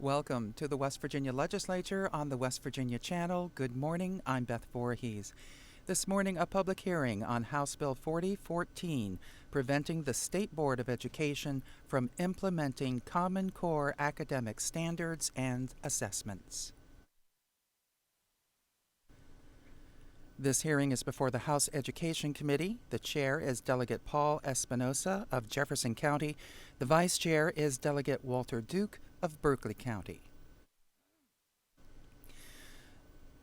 Welcome to the West Virginia Legislature on the West Virginia Channel. Good morning, I'm Beth Voorhees. This morning, a public hearing on House Bill 4014, preventing the State Board of Education from implementing Common Core academic standards and assessments. This hearing is before the House Education Committee. The chair is Delegate Paul Espinosa of Jefferson County. The vice chair is Delegate Walter Duke of Berkeley County.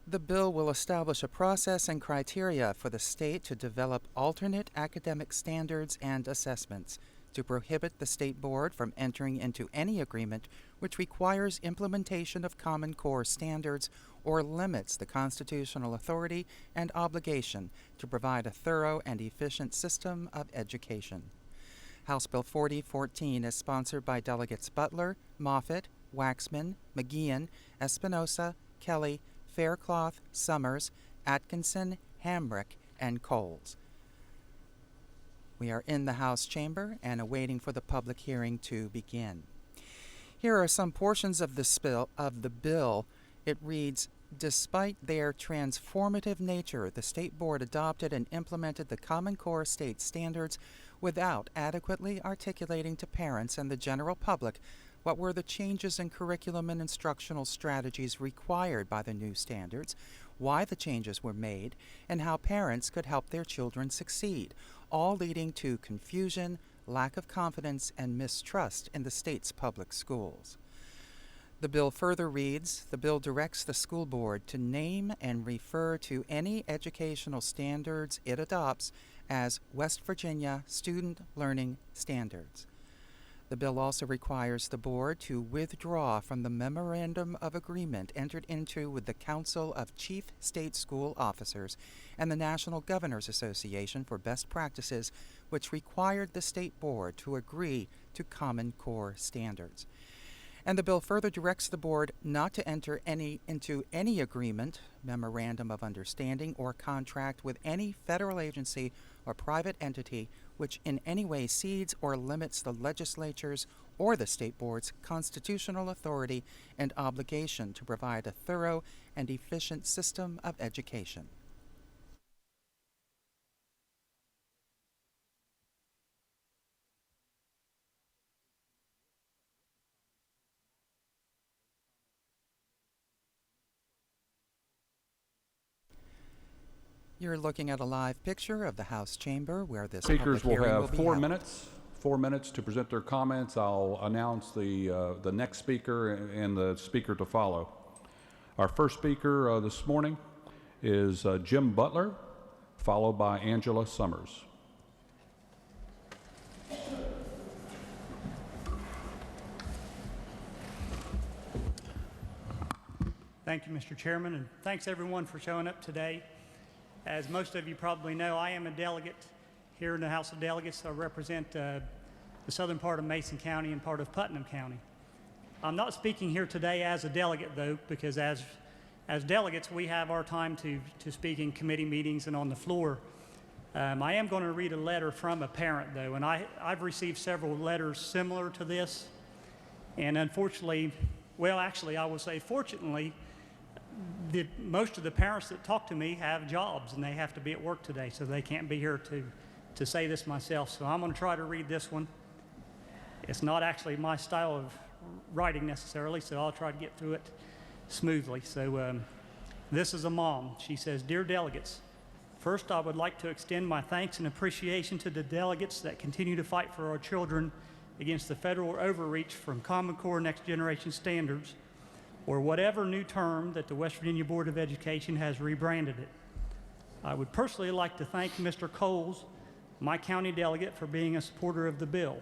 The bill will establish a process and criteria for the state to develop alternate academic standards and assessments to prohibit the State Board from entering into any agreement which requires implementation of Common Core standards or limits the constitutional authority and obligation to provide a thorough and efficient system of education. House Bill 4014 is sponsored by Delegates Butler, Moffitt, Waxman, McGeehan, Espinosa, Kelly, Faircloth, Summers, Atkinson, Hamrick, and Coles. We are in the House chamber and awaiting for the public hearing to begin. Here are some portions of the bill. It reads, despite their transformative nature, the State Board adopted and implemented the Common Core state standards without adequately articulating to parents and the general public what were the changes in curriculum and instructional strategies required by the new standards, why the changes were made, and how parents could help their children succeed, all leading to confusion, lack of confidence, and mistrust in the state's public schools. The bill further reads, the bill directs the school board to name and refer to any educational standards it adopts as West Virginia Student Learning Standards. The bill also requires the board to withdraw from the memorandum of agreement entered into with the Council of Chief State School Officers and the National Governors Association for Best Practices, which required the State Board to agree to Common Core standards. And the bill further directs the board not to enter into any agreement, memorandum of understanding, or contract with any federal agency or private entity which in any way cedes or limits the legislature's or the state board's constitutional authority and obligation to provide a thorough and efficient system of education. You're looking at a live picture of the House chamber where this speakers will have four minutes to present their comments. I'll announce the next speaker and the speaker to follow. Our first speaker this morning is Jim Butler, followed by Angela Summers. Thank you, Mr. Chairman, and thanks everyone for showing up today. As most of you probably know, I am a delegate here in the House of Delegates. I represent the southern part of Mason County and part of Putnam County. I'm not speaking here today as a delegate, though, because as delegates, we have our time to speak in committee meetings and on the floor. I am going to read a letter from a parent, though, and I've received several letters similar to this. And unfortunately, well, actually, I will say fortunately, most of the parents that talk to me have jobs and they have to be at work today, so they can't be here to say this myself. So I'm going to try to read this one. It's not actually my style of writing necessarily, so I'll try to get through it smoothly. So this is a mom. She says, "Dear delegates, first I would like to extend my thanks and appreciation to the delegates that continue to fight for our children against the federal overreach from Common Core Next Generation Standards, or whatever new term that the West Virginia Board of Education has rebranded it. I would personally like to thank Mr. Coles, my county delegate, for being a supporter of the bill.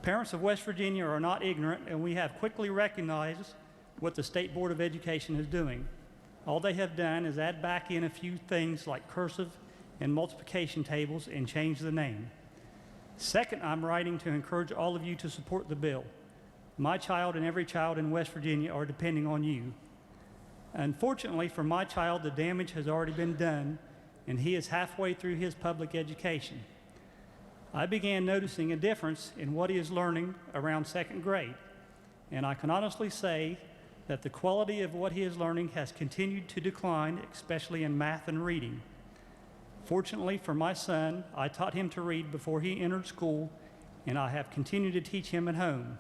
Parents of West Virginia are not ignorant, and we have quickly recognized what the State Board of Education is doing. All they have done is add back in a few things like cursive and multiplication tables and change the name. Second, I'm writing to encourage all of you to support the bill. My child and every child in West Virginia are depending on you. Unfortunately for my child, the damage has already been done, and he is halfway through his public education. I began noticing a difference in what he is learning around second grade, and I can honestly say that the quality of what he is learning has continued to decline, especially in math and reading. Fortunately for my son, I taught him to read before he entered school, and I have continued to teach him at home.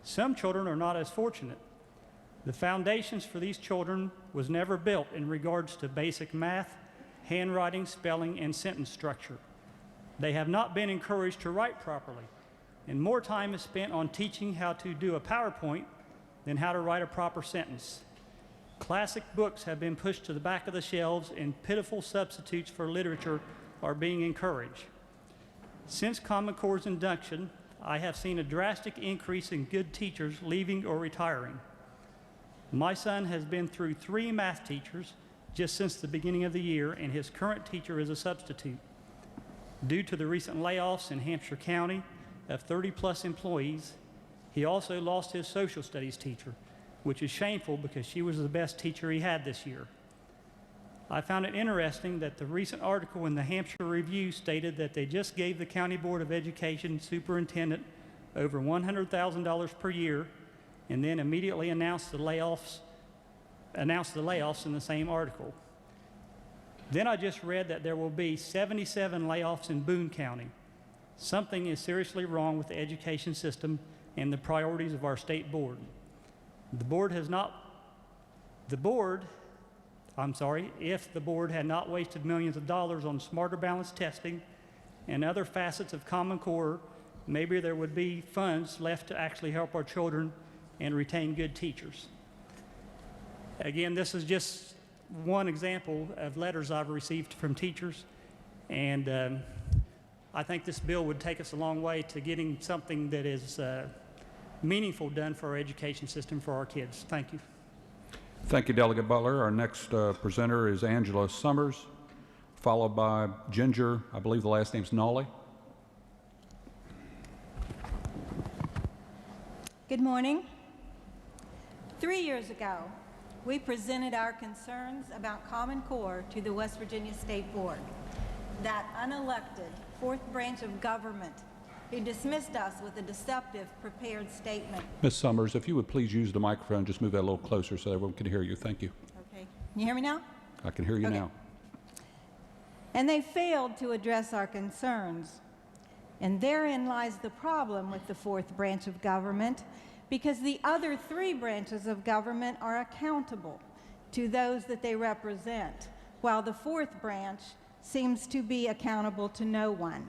Some children are not as fortunate. The foundations for these children was never built in regards to basic math, handwriting, spelling, and sentence structure. They have not been encouraged to write properly, and more time is spent on teaching how to do a PowerPoint than how to write a proper sentence. Classic books have been pushed to the back of the shelves, and pitiful substitutes for literature are being encouraged. Since Common Core's induction, I have seen a drastic increase in good teachers leaving or retiring. My son has been through 3 math teachers just since the beginning of the year, and his current teacher is a substitute. Due to the recent layoffs in Hampshire County of 30+ employees, he also lost his social studies teacher, which is shameful because she was the best teacher he had this year. I found it interesting that the recent article in the Hampshire Review stated that they just gave the County Board of Education superintendent over $100,000 per year, and then immediately announced the layoffs in the same article. Then I just read that there will be 77 layoffs in Boone County. Something is seriously wrong with the education system and the priorities of our state board. If the board had not wasted millions of dollars on smarter balanced testing and other facets of Common Core, maybe there would be funds left to actually help our children and retain good teachers. Again, this is just one example of letters I've received from teachers, and I think this bill would take us a long way to getting something that is meaningful done for our education system for our kids. Thank you. Thank you, Delegate Butler. Our next presenter is Angela Summers, followed by Ginger, I believe the last name's Nolly. Good morning. 3 years ago, we presented our concerns about Common Core to the West Virginia State Board. That unelected fourth branch of government who dismissed us with a deceptive prepared statement. Ms. Summers, if you would please use the microphone, just move that a little closer so everyone can hear you. Thank you. Okay. Can you hear me now? I can hear you now. And they failed to address our concerns. And therein lies the problem with the fourth branch of government, because the other 3 branches of government are accountable to those that they represent, while the fourth branch seems to be accountable to no one.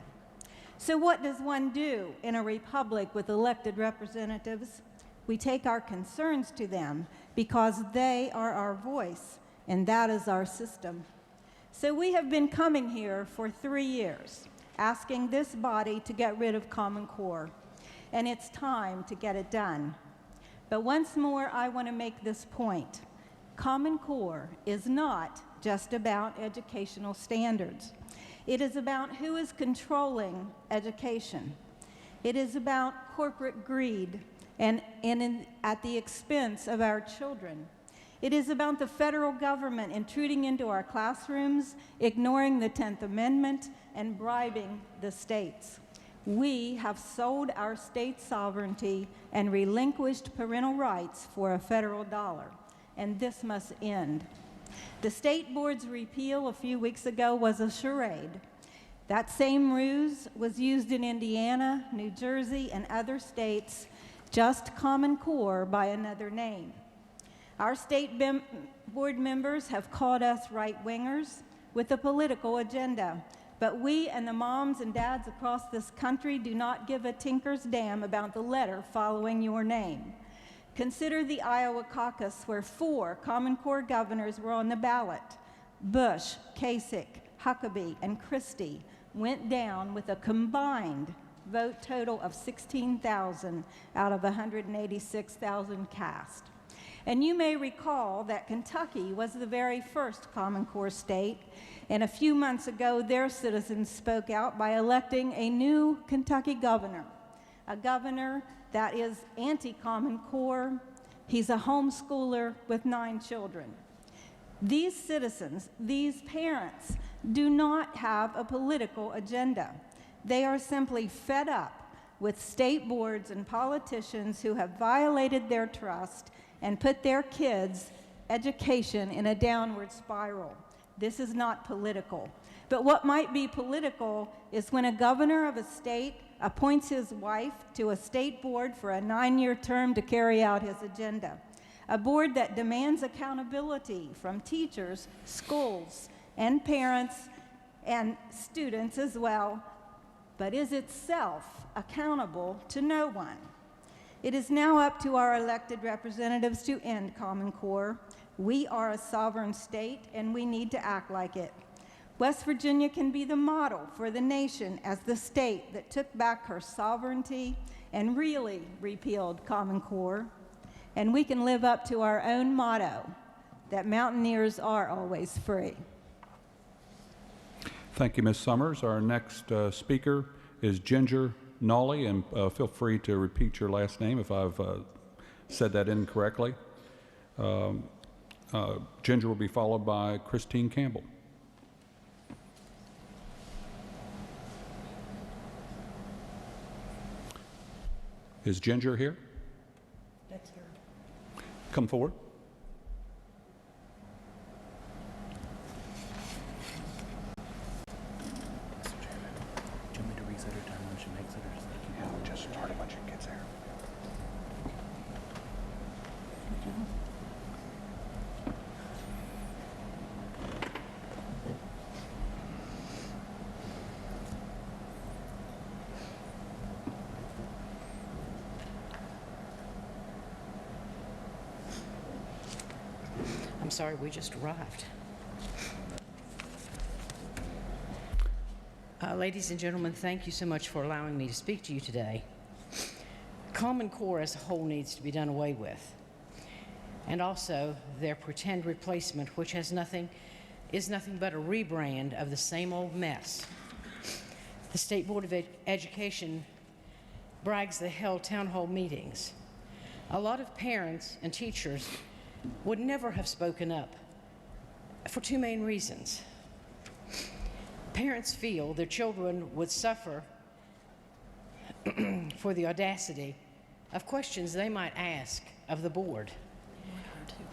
So what does one do in a republic with elected representatives? We take our concerns to them because they are our voice, and that is our system. So we have been coming here for 3 years, asking this body to get rid of Common Core, and it's time to get it done. But once more, I want to make this point. Common Core is not just about educational standards. It is about who is controlling education. It is about corporate greed and at the expense of our children. It is about the federal government intruding into our classrooms, ignoring the 10th Amendment, and bribing the states. We have sold our state sovereignty and relinquished parental rights for a federal dollar, and this must end. The state board's repeal a few weeks ago was a charade. That same ruse was used in Indiana, New Jersey, and other states, just Common Core by another name. Our state board members have called us right-wingers with a political agenda, but we and the moms and dads across this country do not give a tinker's damn about the letter following your name. Consider the Iowa caucus, where 4 Common Core governors were on the ballot. Bush, Kasich, Huckabee, and Christie went down with a combined vote total of 16,000 out of 186,000 cast. And you may recall that Kentucky was the very first Common Core state, and a few months ago their citizens spoke out by electing a new Kentucky governor, a governor that is anti-Common Core. He's a homeschooler with 9 children. These citizens, these parents, do not have a political agenda. They are simply fed up with state boards and politicians who have violated their trust and put their kids' education in a downward spiral. This is not political. But what might be political is when a governor of a state appoints his wife to a state board for a 9-year term to carry out his agenda. A board that demands accountability from teachers, schools, and parents, and students as well, but is itself accountable to no one. It is now up to our elected representatives to end Common Core. We are a sovereign state, and we need to act like it. West Virginia can be the model for the nation as the state that took back her sovereignty and really repealed Common Core. And we can live up to our own motto, that mountaineers are always free. Thank you, Ms. Summers. Our next speaker is Ginger Nolly, and feel free to repeat your last name if I've said that incorrectly. Ginger will be followed by Christine Campbell. Is Ginger here? That's her. Come forward. Do you want me to reset her time when she makes it, or just start it when she gets there? I'm sorry, we just arrived. Ladies and gentlemen, thank you so much for allowing me to speak to you today. Common Core as a whole needs to be done away with. And also their pretend replacement, which is nothing but a rebrand of the same old mess. The State Board of Education brags they held town hall meetings. A lot of parents and teachers would never have spoken up for two main reasons. Parents feel their children would suffer for the audacity of questions they might ask of the board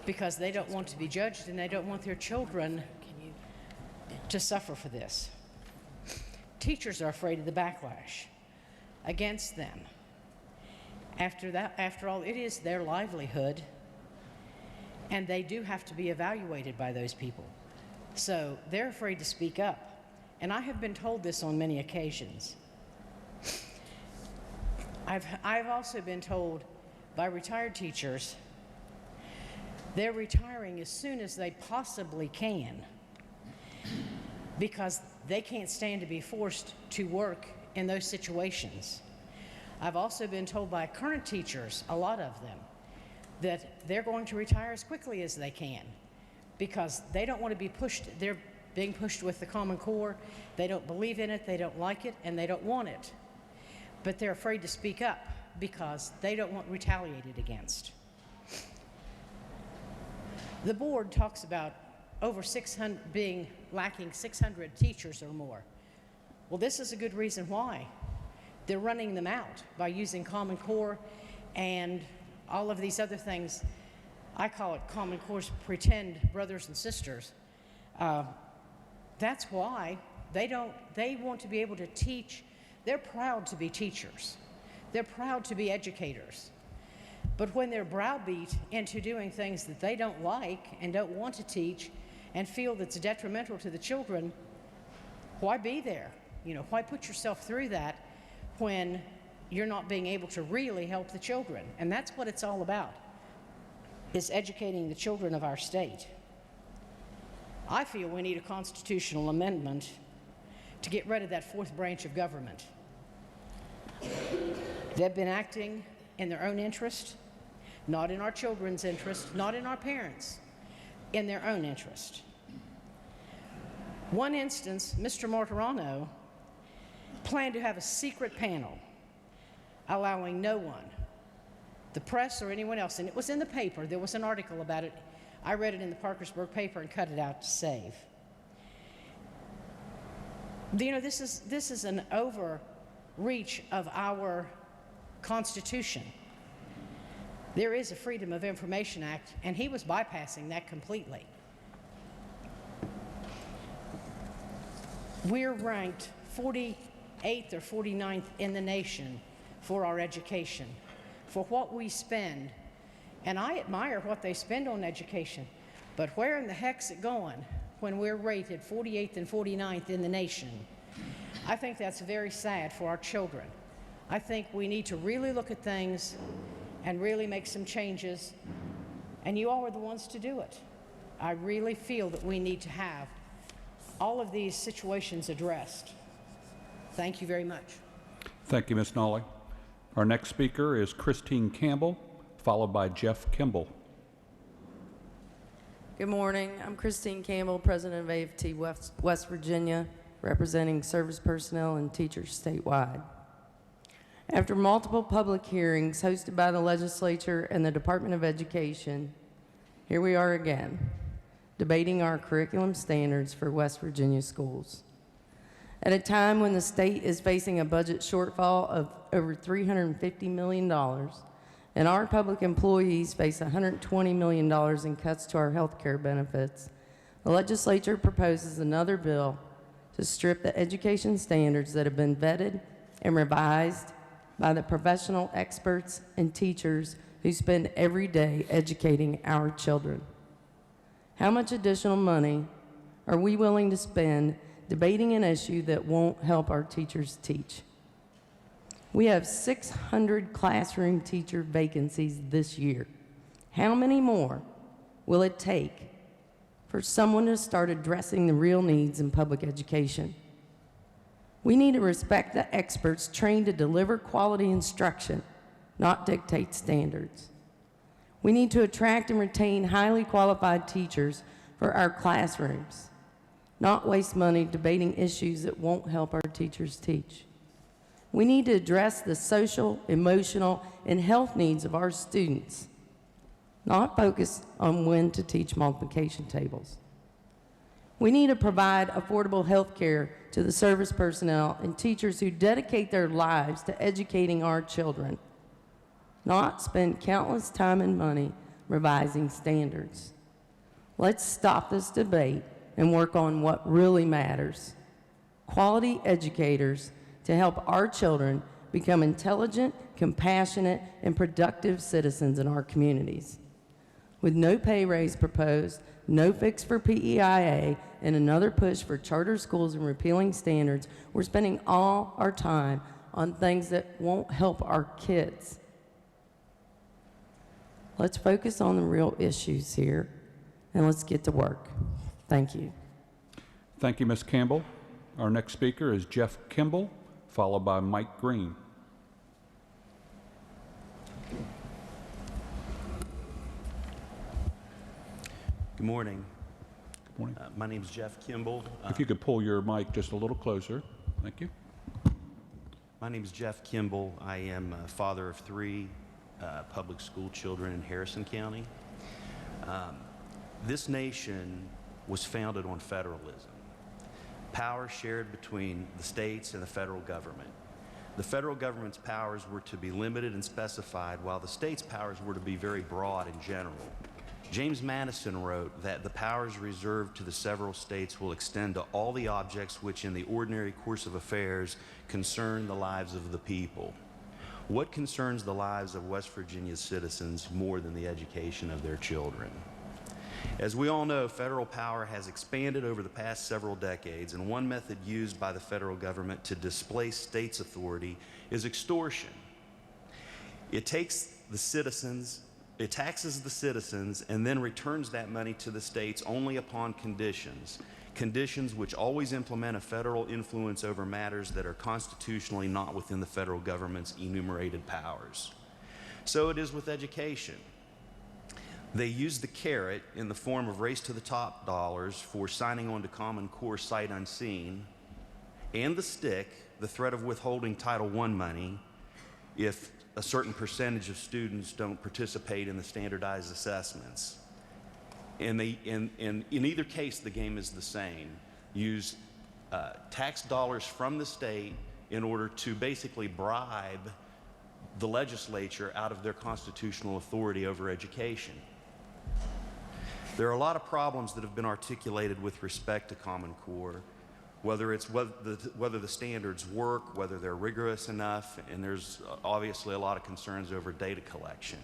because they don't want to be judged and they don't want their children to suffer for this. Teachers are afraid of the backlash against them. After all, it is their livelihood, and they do have to be evaluated by those people. So they're afraid to speak up. And I have been told this on many occasions. I've also been told by retired teachers they're retiring as soon as they possibly can because they can't stand to be forced to work in those situations. I've also been told by current teachers, a lot of them, that they're going to retire as quickly as they can because they don't want to be pushed. They're being pushed with the Common Core. They don't believe in it, they don't like it, and they don't want it. But they're afraid to speak up because they don't want retaliated against. The board talks about over 600 lacking 600 teachers or more. Well, this is a good reason why. They're running them out by using Common Core and all of these other things. I call it Common Core's pretend brothers and sisters. That's why they want to be able to teach. They're proud to be teachers. They're proud to be educators. But when they're browbeat into doing things that they don't like and don't want to teach and feel that's detrimental to the children, why be there? Why put yourself through that when you're not being able to really help the children? And that's what it's all about, is educating the children of our state. I feel we need a constitutional amendment to get rid of that fourth branch of government. They've been acting in their own interest, not in our children's interest, not in our parents, in their own interest. One instance, Mr. Martirano planned to have a secret panel allowing no one, the press or anyone else, and it was in the paper, there was an article about it. I read it in the Parkersburg paper and cut it out to save. This is an reach of our Constitution. There is a Freedom of Information Act, and he was bypassing that completely. We're ranked 48th or 49th in the nation for our education, for what we spend. And I admire what they spend on education, but where in the heck's it going when we're rated 48th and 49th in the nation? I think that's very sad for our children. I think we need to really look at things and really make some changes, and you all are the ones to do it. I really feel that we need to have all of these situations addressed. Thank you very much. Thank you, Ms. Nolly. Our next speaker is Christine Campbell, followed by Jeff Kimball. Good morning. I'm Christine Campbell, President of AFT West Virginia, representing service personnel and teachers statewide. After multiple public hearings hosted by the legislature and the Department of Education, here we are again, debating our curriculum standards for West Virginia schools. At a time when the state is facing a budget shortfall of over $350 million, and our public employees face $120 million in cuts to our health care benefits, the legislature proposes another bill to strip the education standards that have been vetted and revised by the professional experts and teachers who spend every day educating our children. How much additional money are we willing to spend debating an issue that won't help our teachers teach? We have 600 classroom teacher vacancies this year. How many more will it take for someone to start addressing the real needs in public education? We need to respect the experts trained to deliver quality instruction, not dictate standards. We need to attract and retain highly qualified teachers for our classrooms, not waste money debating issues that won't help our teachers teach. We need to address the social, emotional, and health needs of our students, not focus on when to teach multiplication tables. We need to provide affordable health care to the service personnel and teachers who dedicate their lives to educating our children, not spend countless time and money revising standards. Let's stop this debate and work on what really matters: quality educators to help our children become intelligent, compassionate, and productive citizens in our communities. With no pay raise proposed, no fix for PEIA, and another push for charter schools and repealing standards, we're spending all our time on things that won't help our kids. Let's focus on the real issues here, and let's get to work. Thank you. Thank you, Ms. Campbell. Our next speaker is Jeff Kimball, followed by Mike Green. Good morning. Good morning. My name is Jeff Kimball. If you could pull your mic just a little closer. Thank you. My name is Jeff Kimball. I am a father of three public school children in Harrison County. This nation was founded on federalism. Power shared between the states and the federal government. The federal government's powers were to be limited and specified, while the state's powers were to be very broad and general. James Madison wrote that the powers reserved to the several states will extend to all the objects which in the ordinary course of affairs concern the lives of the people. What concerns the lives of West Virginia's citizens more than the education of their children? As we all know, federal power has expanded over the past several decades, and one method used by the federal government to displace states' authority is extortion. It taxes the citizens and then returns that money to the states only upon conditions which always implement a federal influence over matters that are constitutionally not within the federal government's enumerated powers. So it is with education. They use the carrot in the form of race to the top dollars for signing on to Common Core sight unseen, and the stick, the threat of withholding Title I money if a certain percentage of students don't participate in the standardized assessments. In either case, the game is the same. Use tax dollars from the state in order to basically bribe the legislature out of their constitutional authority over education. There are a lot of problems that have been articulated with respect to Common Core, whether the standards work, whether they're rigorous enough, and there's obviously a lot of concerns over data collection.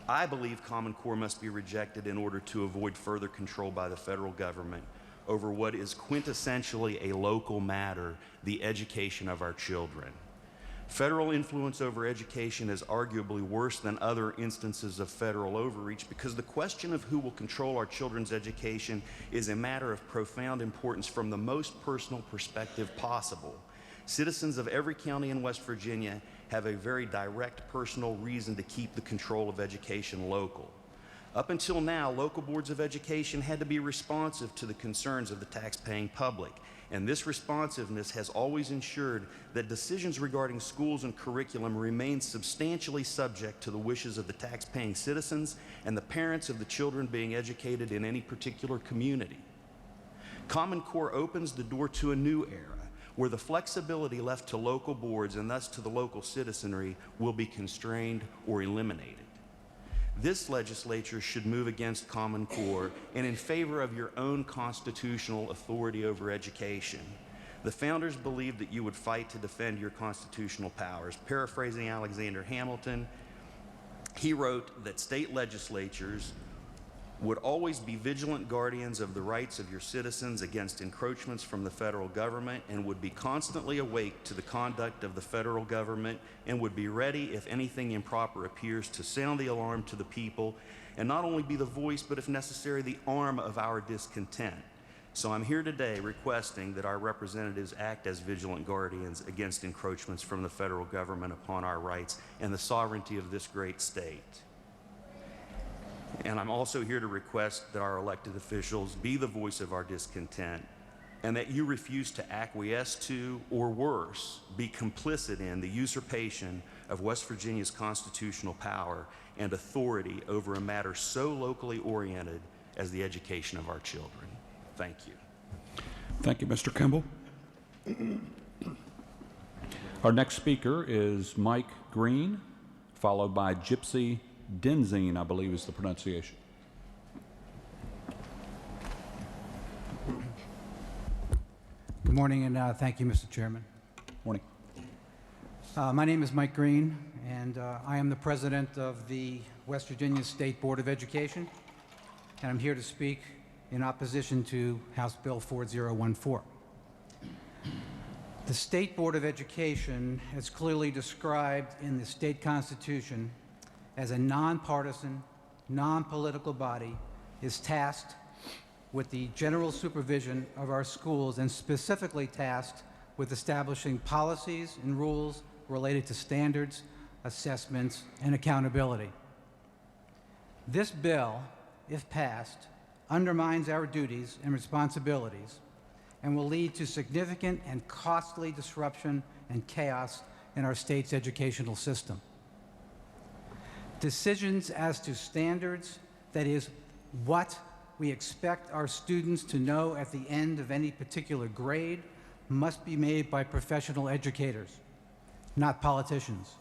I believe Common Core must be rejected in order to avoid further control by the federal government over what is quintessentially a local matter, the education of our children. Federal influence over education is arguably worse than other instances of federal overreach because the question of who will control our children's education is a matter of profound importance from the most personal perspective possible. Citizens of every county in West Virginia have a very direct personal reason to keep the control of education local. Up until now, local boards of education had to be responsive to the concerns of the tax-paying public, and this responsiveness has always ensured that decisions regarding schools and curriculum remain substantially subject to the wishes of the tax-paying citizens and the parents of the children being educated in any particular community. Common Core opens the door to a new era, where the flexibility left to local boards and thus to the local citizenry will be constrained or eliminated. This legislature should move against Common Core and in favor of your own constitutional authority over education. The founders believed that you would fight to defend your constitutional powers. Paraphrasing Alexander Hamilton, he wrote that state legislatures would always be vigilant guardians of the rights of your citizens against encroachments from the federal government and would be constantly awake to the conduct of the federal government and would be ready, if anything improper appears, to sound the alarm to the people and not only be the voice, but if necessary, the arm of our discontent. So I'm here today requesting that our representatives act as vigilant guardians against encroachments from the federal government upon our rights and the sovereignty of this great state. And I'm also here to request that our elected officials be the voice of our discontent and that you refuse to acquiesce to, or worse, be complicit in the usurpation of West Virginia's constitutional power and authority over a matter so locally oriented as the education of our children. Thank you. Thank you, Mr. Kimball. Our next speaker is Mike Green, followed by Gypsy Denzine, I believe is the pronunciation. Good morning, and thank you, Mr. Chairman. Morning. My name is Mike Green, and I am the president of the West Virginia State Board of Education, and I'm here to speak in opposition to House Bill 4014. The State Board of Education, as clearly described in the state constitution, as a nonpartisan, non-political body, is tasked with the general supervision of our schools and specifically tasked with establishing policies and rules related to standards, assessments, and accountability. This bill, if passed, undermines our duties and responsibilities and will lead to significant and costly disruption and chaos in our state's educational system. Decisions as to standards, that is, what we expect our students to know at the end of any particular grade, must be made by professional educators, not politicians.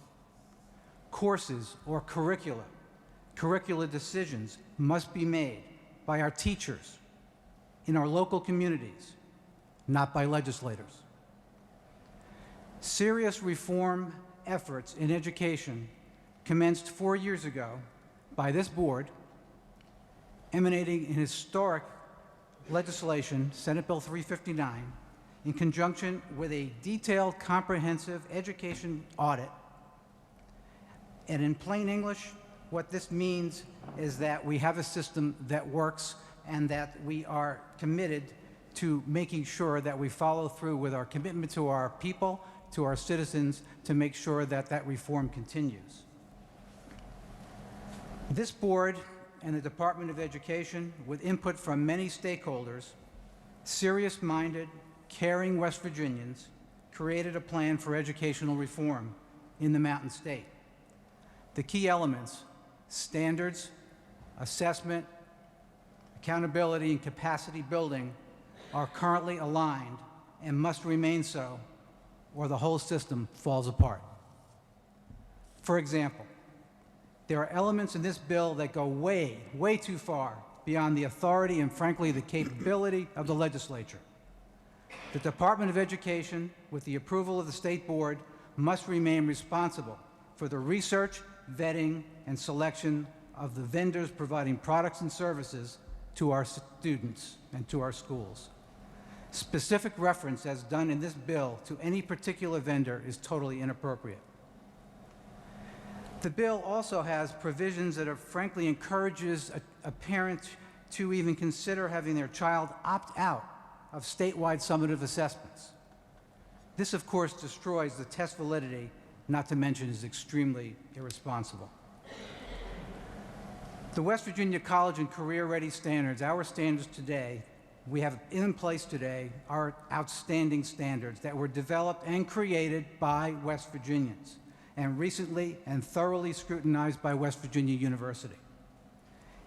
Courses or curricula decisions must be made by our teachers in our local communities, not by legislators. Serious reform efforts in education commenced 4 years ago by this board, emanating in historic legislation, Senate Bill 359, in conjunction with a detailed, comprehensive education audit. And in plain English, what this means is that we have a system that works and that we are committed to making sure that we follow through with our commitment to our people, to our citizens, to make sure that that reform continues. This board and the Department of Education, with input from many stakeholders, serious-minded, caring West Virginians, created a plan for educational reform in the Mountain State. The key elements, standards, assessment, accountability, and capacity building, are currently aligned and must remain so, or the whole system falls apart. For example, there are elements in this bill that go way, way too far beyond the authority and, frankly, the capability of the legislature. The Department of Education, with the approval of the State Board, must remain responsible for the research, vetting, and selection of the vendors providing products and services to our students and to our schools. Specific reference, as done in this bill, to any particular vendor is totally inappropriate. The bill also has provisions that frankly encourages a parent to even consider having their child opt out of statewide summative assessments. This, of course, destroys the test validity, not to mention is extremely irresponsible. The West Virginia College and Career Ready standards, our standards today, we have in place today, are outstanding standards that were developed and created by West Virginians and recently and thoroughly scrutinized by West Virginia University.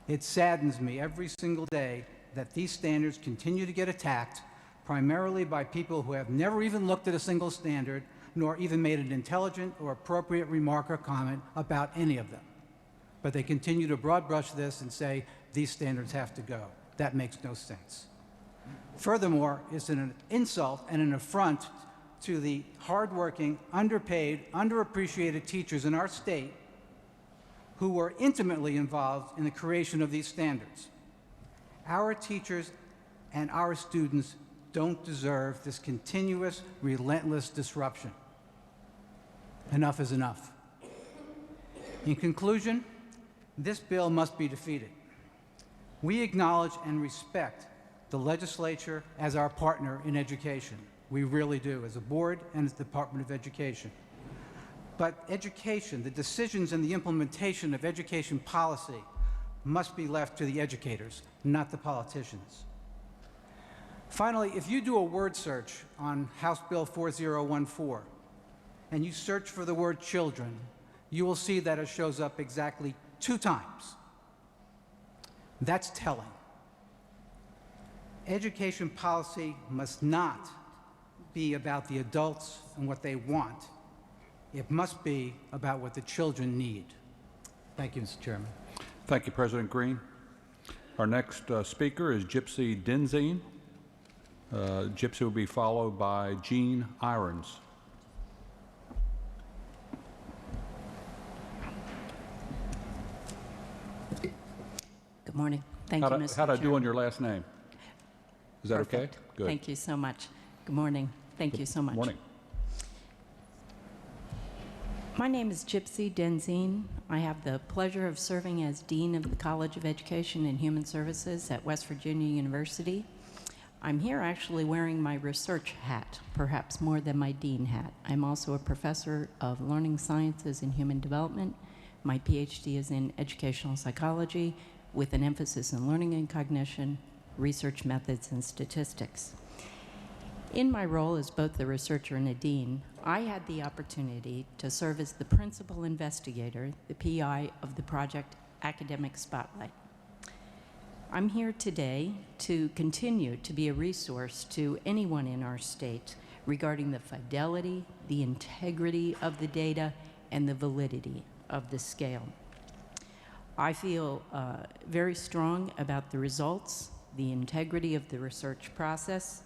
It saddens me every single day that these standards continue to get attacked, primarily by people who have never even looked at a single standard, nor even made an intelligent or appropriate remark or comment about any of them. But they continue to broad brush this and say, these standards have to go. That makes no sense. Furthermore, it's an insult and an affront to the hardworking, underpaid, underappreciated teachers in our state who were intimately involved in the creation of these standards. Our teachers and our students don't deserve this continuous, relentless disruption. Enough is enough. In conclusion, this bill must be defeated. We acknowledge and respect the legislature as our partner in education. We really do, as a board and as the Department of Education. But education, the decisions and the implementation of education policy must be left to the educators, not the politicians. Finally, if you do a word search on House Bill 4014 and you search for the word children, you will see that it shows up exactly 2 times. That's telling. Education policy must not be about the adults and what they want. It must be about what the children need. Thank you, Mr. Chairman. Thank you, President Green. Our next speaker is Gypsy Denzine. Gypsy will be followed by Jean Irons. Good morning. Thank you, Mr. Chairman. How'd I do on your last name? Is that Perfect. okay? Good. Thank you so much. Good morning. Thank you so much. Morning. My name is Gypsy Denzine. I have the pleasure of serving as Dean of the College of Education and Human Services at West Virginia University. I'm here actually wearing my research hat, perhaps more than my dean hat. I'm also a professor of learning sciences and human development. My PhD is in educational psychology with an emphasis in learning and cognition, research methods, and statistics. In my role as both the researcher and a dean, I had the opportunity to serve as the principal investigator, the PI of the project Academic Spotlight. I'm here today to continue to be a resource to anyone in our state regarding the fidelity, the integrity of the data, and the validity of the scale. I feel very strong about the results, the integrity of the research process,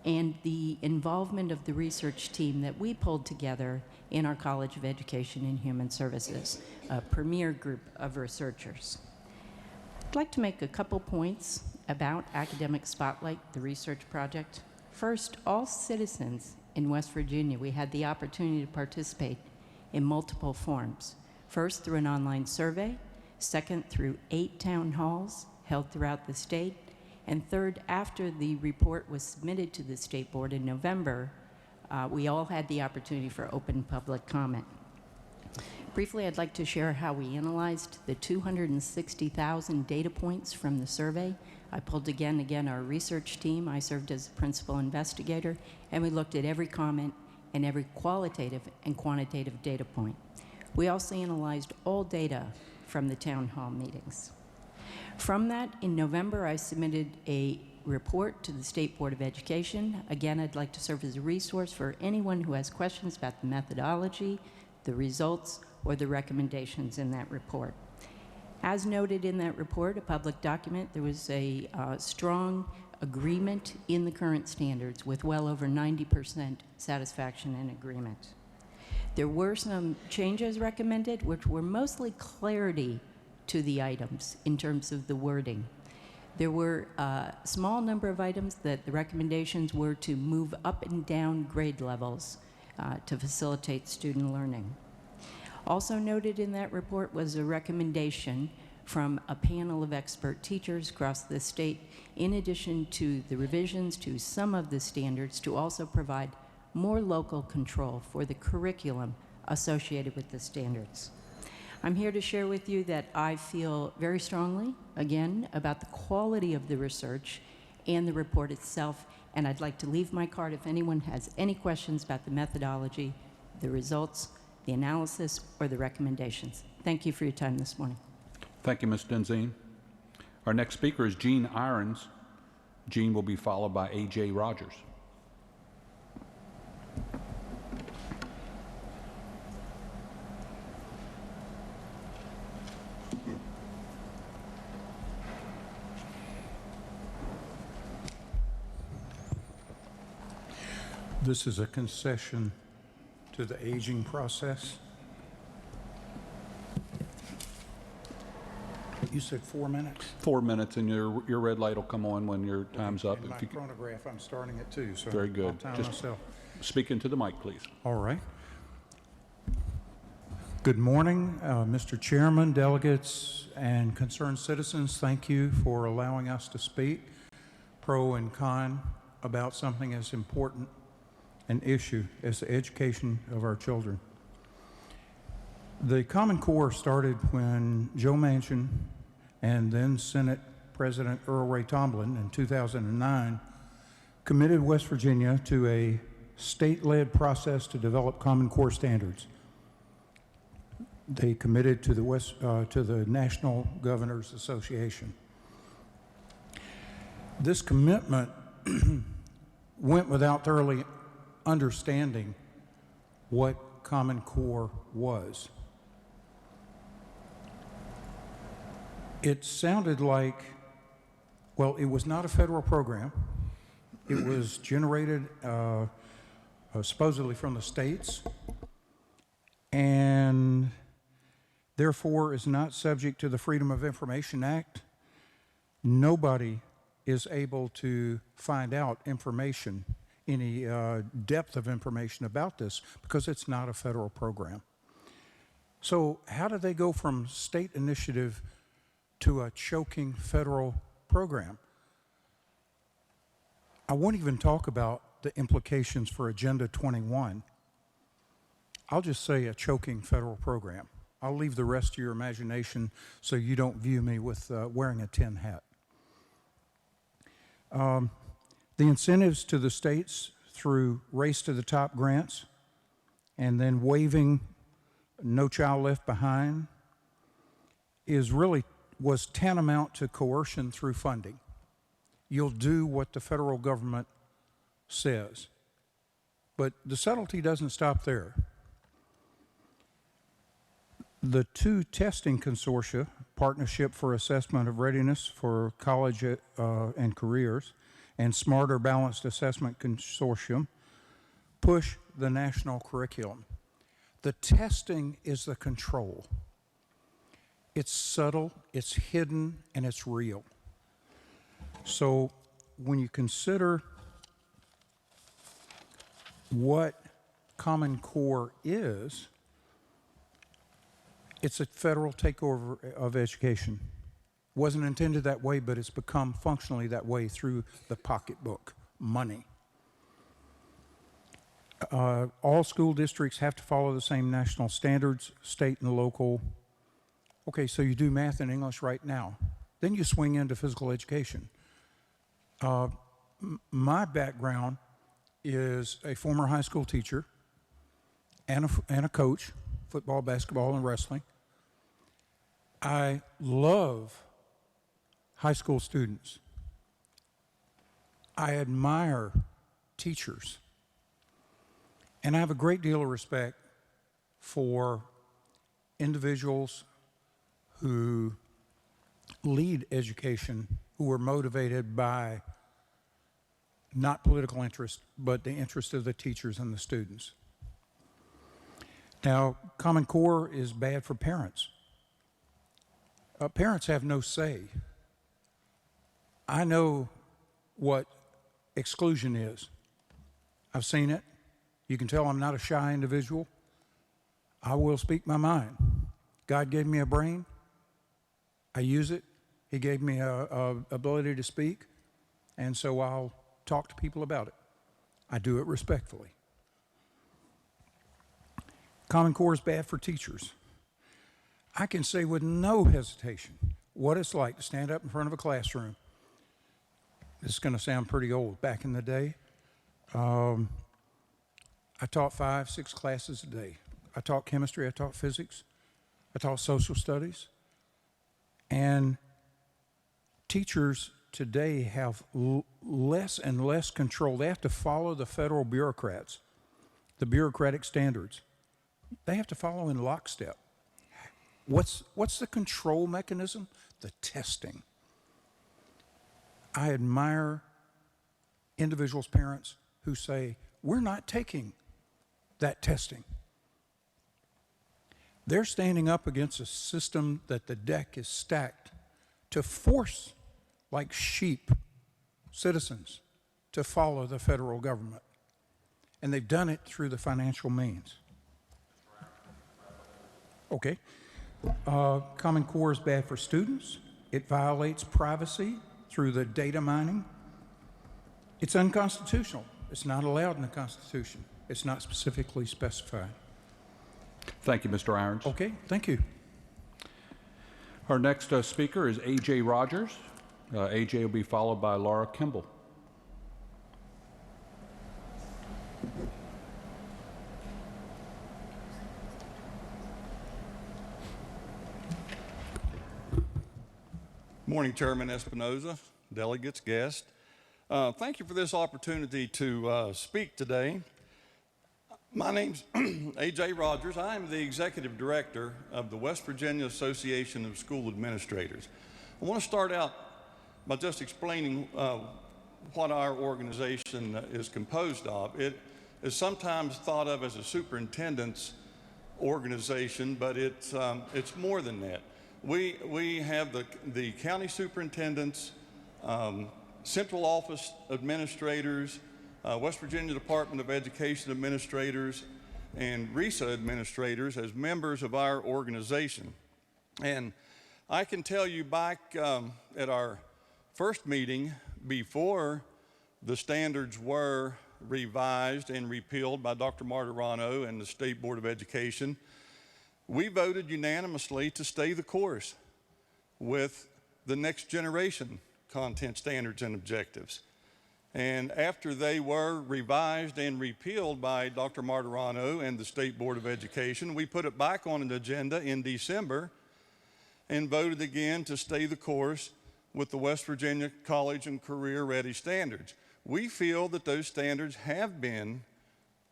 and the involvement of the research team that we pulled together in our College of Education and Human Services, a premier group of researchers. I'd like to make a couple points about Academic Spotlight, the research project. First, all citizens in West Virginia, we had the opportunity to participate in multiple forms. First, through an online survey. Second, through 8 town halls held throughout the state. And third, after the report was submitted to the State Board in November, we all had the opportunity for open public comment. Briefly, I'd like to share how we analyzed the 260,000 data points from the survey. I pulled again our research team. I served as principal investigator, and we looked at every comment and every qualitative and quantitative data point. We also analyzed all data from the town hall meetings. From that, in November, I submitted a report to the State Board of Education. Again, I'd like to serve as a resource for anyone who has questions about the methodology, the results, or the recommendations in that report. As noted in that report, a public document, there was a strong agreement in the current standards with well over 90% satisfaction and agreement. There were some changes recommended, which were mostly clarity to the items in terms of the wording. There were a small number of items that the recommendations were to move up and down grade levels to facilitate student learning. Also noted in that report was a recommendation from a panel of expert teachers across the state, in addition to the revisions to some of the standards, to also provide more local control for the curriculum associated with the standards. I'm here to share with you that I feel very strongly, again, about the quality of the research and the report itself, and I'd like to leave my card if anyone has any questions about the methodology, the results, the analysis, or the recommendations. Thank you for your time this morning. Thank you, Ms. Denzine. Our next speaker is Gene Irons. Gene will be followed by A.J. Rogers. This is a concession to the aging process. You said 4 minutes? 4 minutes, and your red light will come on when your time's up. In my chronograph, I'm starting at 2, so Very good. I'll time Just myself. speak into the mic, please. All right. Good morning, Mr. Chairman, delegates, and concerned citizens. Thank you for allowing us to speak, pro and con, about something as important an issue as the education of our children. The Common Core started when Joe Manchin and then Senate President Earl Ray Tomblin in 2009 committed West Virginia to a state-led process to develop Common Core standards. They committed to the National Governors Association. This commitment went without thoroughly understanding what Common Core was. It sounded like, well, it was not a federal program. It was generated supposedly from the states, and therefore is not subject to the Freedom of Information Act. Nobody is able to find out information, any depth of information about this, because it's not a federal program. So how do they go from state initiative to a choking federal program? I won't even talk about the implications for Agenda 21. I'll just say a choking federal program. I'll leave the rest to your imagination so you don't view me with wearing a tin hat. The incentives to the states through Race to the Top grants and then waiving No Child Left Behind was tantamount to coercion through funding. You'll do what the federal government says. But the subtlety doesn't stop there. The two testing consortia, Partnership for Assessment of Readiness for College and Careers, and Smarter Balanced Assessment Consortium, push the national curriculum. The testing is the control. It's subtle, it's hidden, and it's real. So when you consider what Common Core is, it's a federal takeover of education. Wasn't intended that way, but it's become functionally that way through the pocketbook, money. All school districts have to follow the same national standards, state and local. Okay, so you do math and English right now. Then you swing into physical education. My background is a former high school teacher and a coach, football, basketball, and wrestling. I love high school students. I admire teachers, and I have a great deal of respect for individuals who lead education, who are motivated by not political interest, but the interest of the teachers and the students. Now, Common Core is bad for parents. Parents have no say. I know what exclusion is. I've seen it. You can tell I'm not a shy individual. I will speak my mind. God gave me a brain. I use it. He gave me a ability to speak, and so I'll talk to people about it. I do it respectfully. Common Core is bad for teachers. I can say with no hesitation what it's like to stand up in front of a classroom. This is going to sound pretty old. Back in the day, I taught 5, 6 classes a day. I taught chemistry, I taught physics, I taught social studies. And teachers today have less and less control. They have to follow the federal bureaucrats, the bureaucratic standards. They have to follow in lockstep. What's the control mechanism? The testing. I admire individuals, parents, who say, we're not taking that testing. They're standing up against a system that the deck is stacked to force, like sheep, citizens to follow the federal government. And they've done it through the financial means. Okay. Common Core is bad for students. It violates privacy through the data mining. It's unconstitutional. It's not allowed in the Constitution. It's not specifically specified. Thank you, Mr. Irons. Okay, thank you. Our next speaker is A.J. Rogers. A.J. will be followed by Laura Kimball. Morning, Chairman Espinoza, delegates, guests. Thank you for this opportunity to speak today. My name's A.J. Rogers. I am the Executive Director of the West Virginia Association of School Administrators. I want to start out by just explaining what our organization is composed of. It is sometimes thought of as a superintendent's organization, but it's more than that. We have the county superintendents, central office administrators, West Virginia Department of Education administrators, and RESA administrators as members of our organization. And I can tell you back at our first meeting, before the standards were revised and repealed by Dr. Martirano and the State Board of Education, we voted unanimously to stay the course with the next generation content standards and objectives. And after they were revised and repealed by Dr. Martirano and the State Board of Education, we put it back on an agenda in December and voted again to stay the course with the West Virginia College and Career Ready standards. We feel that those standards have been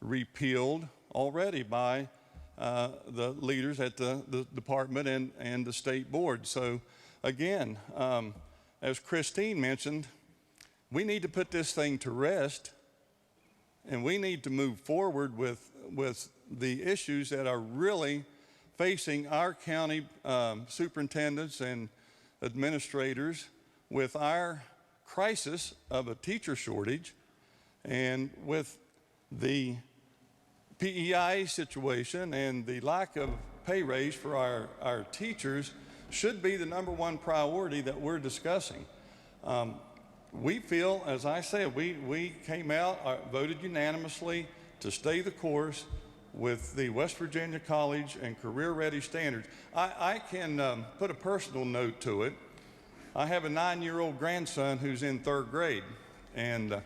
repealed already by the leaders at the department and the state board. So again, as Christine mentioned, we need to put this thing to rest, and we need to move forward with the issues that are really facing our county superintendents and administrators with our crisis of a teacher shortage and with the PEI situation and the lack of pay raise for our teachers should be the #1 priority that we're discussing. We feel, as I said, we came out, voted unanimously to stay the course with the West Virginia College and Career Ready standards. I can put a personal note to it. I have a 9-year-old grandson who's in 3rd grade, and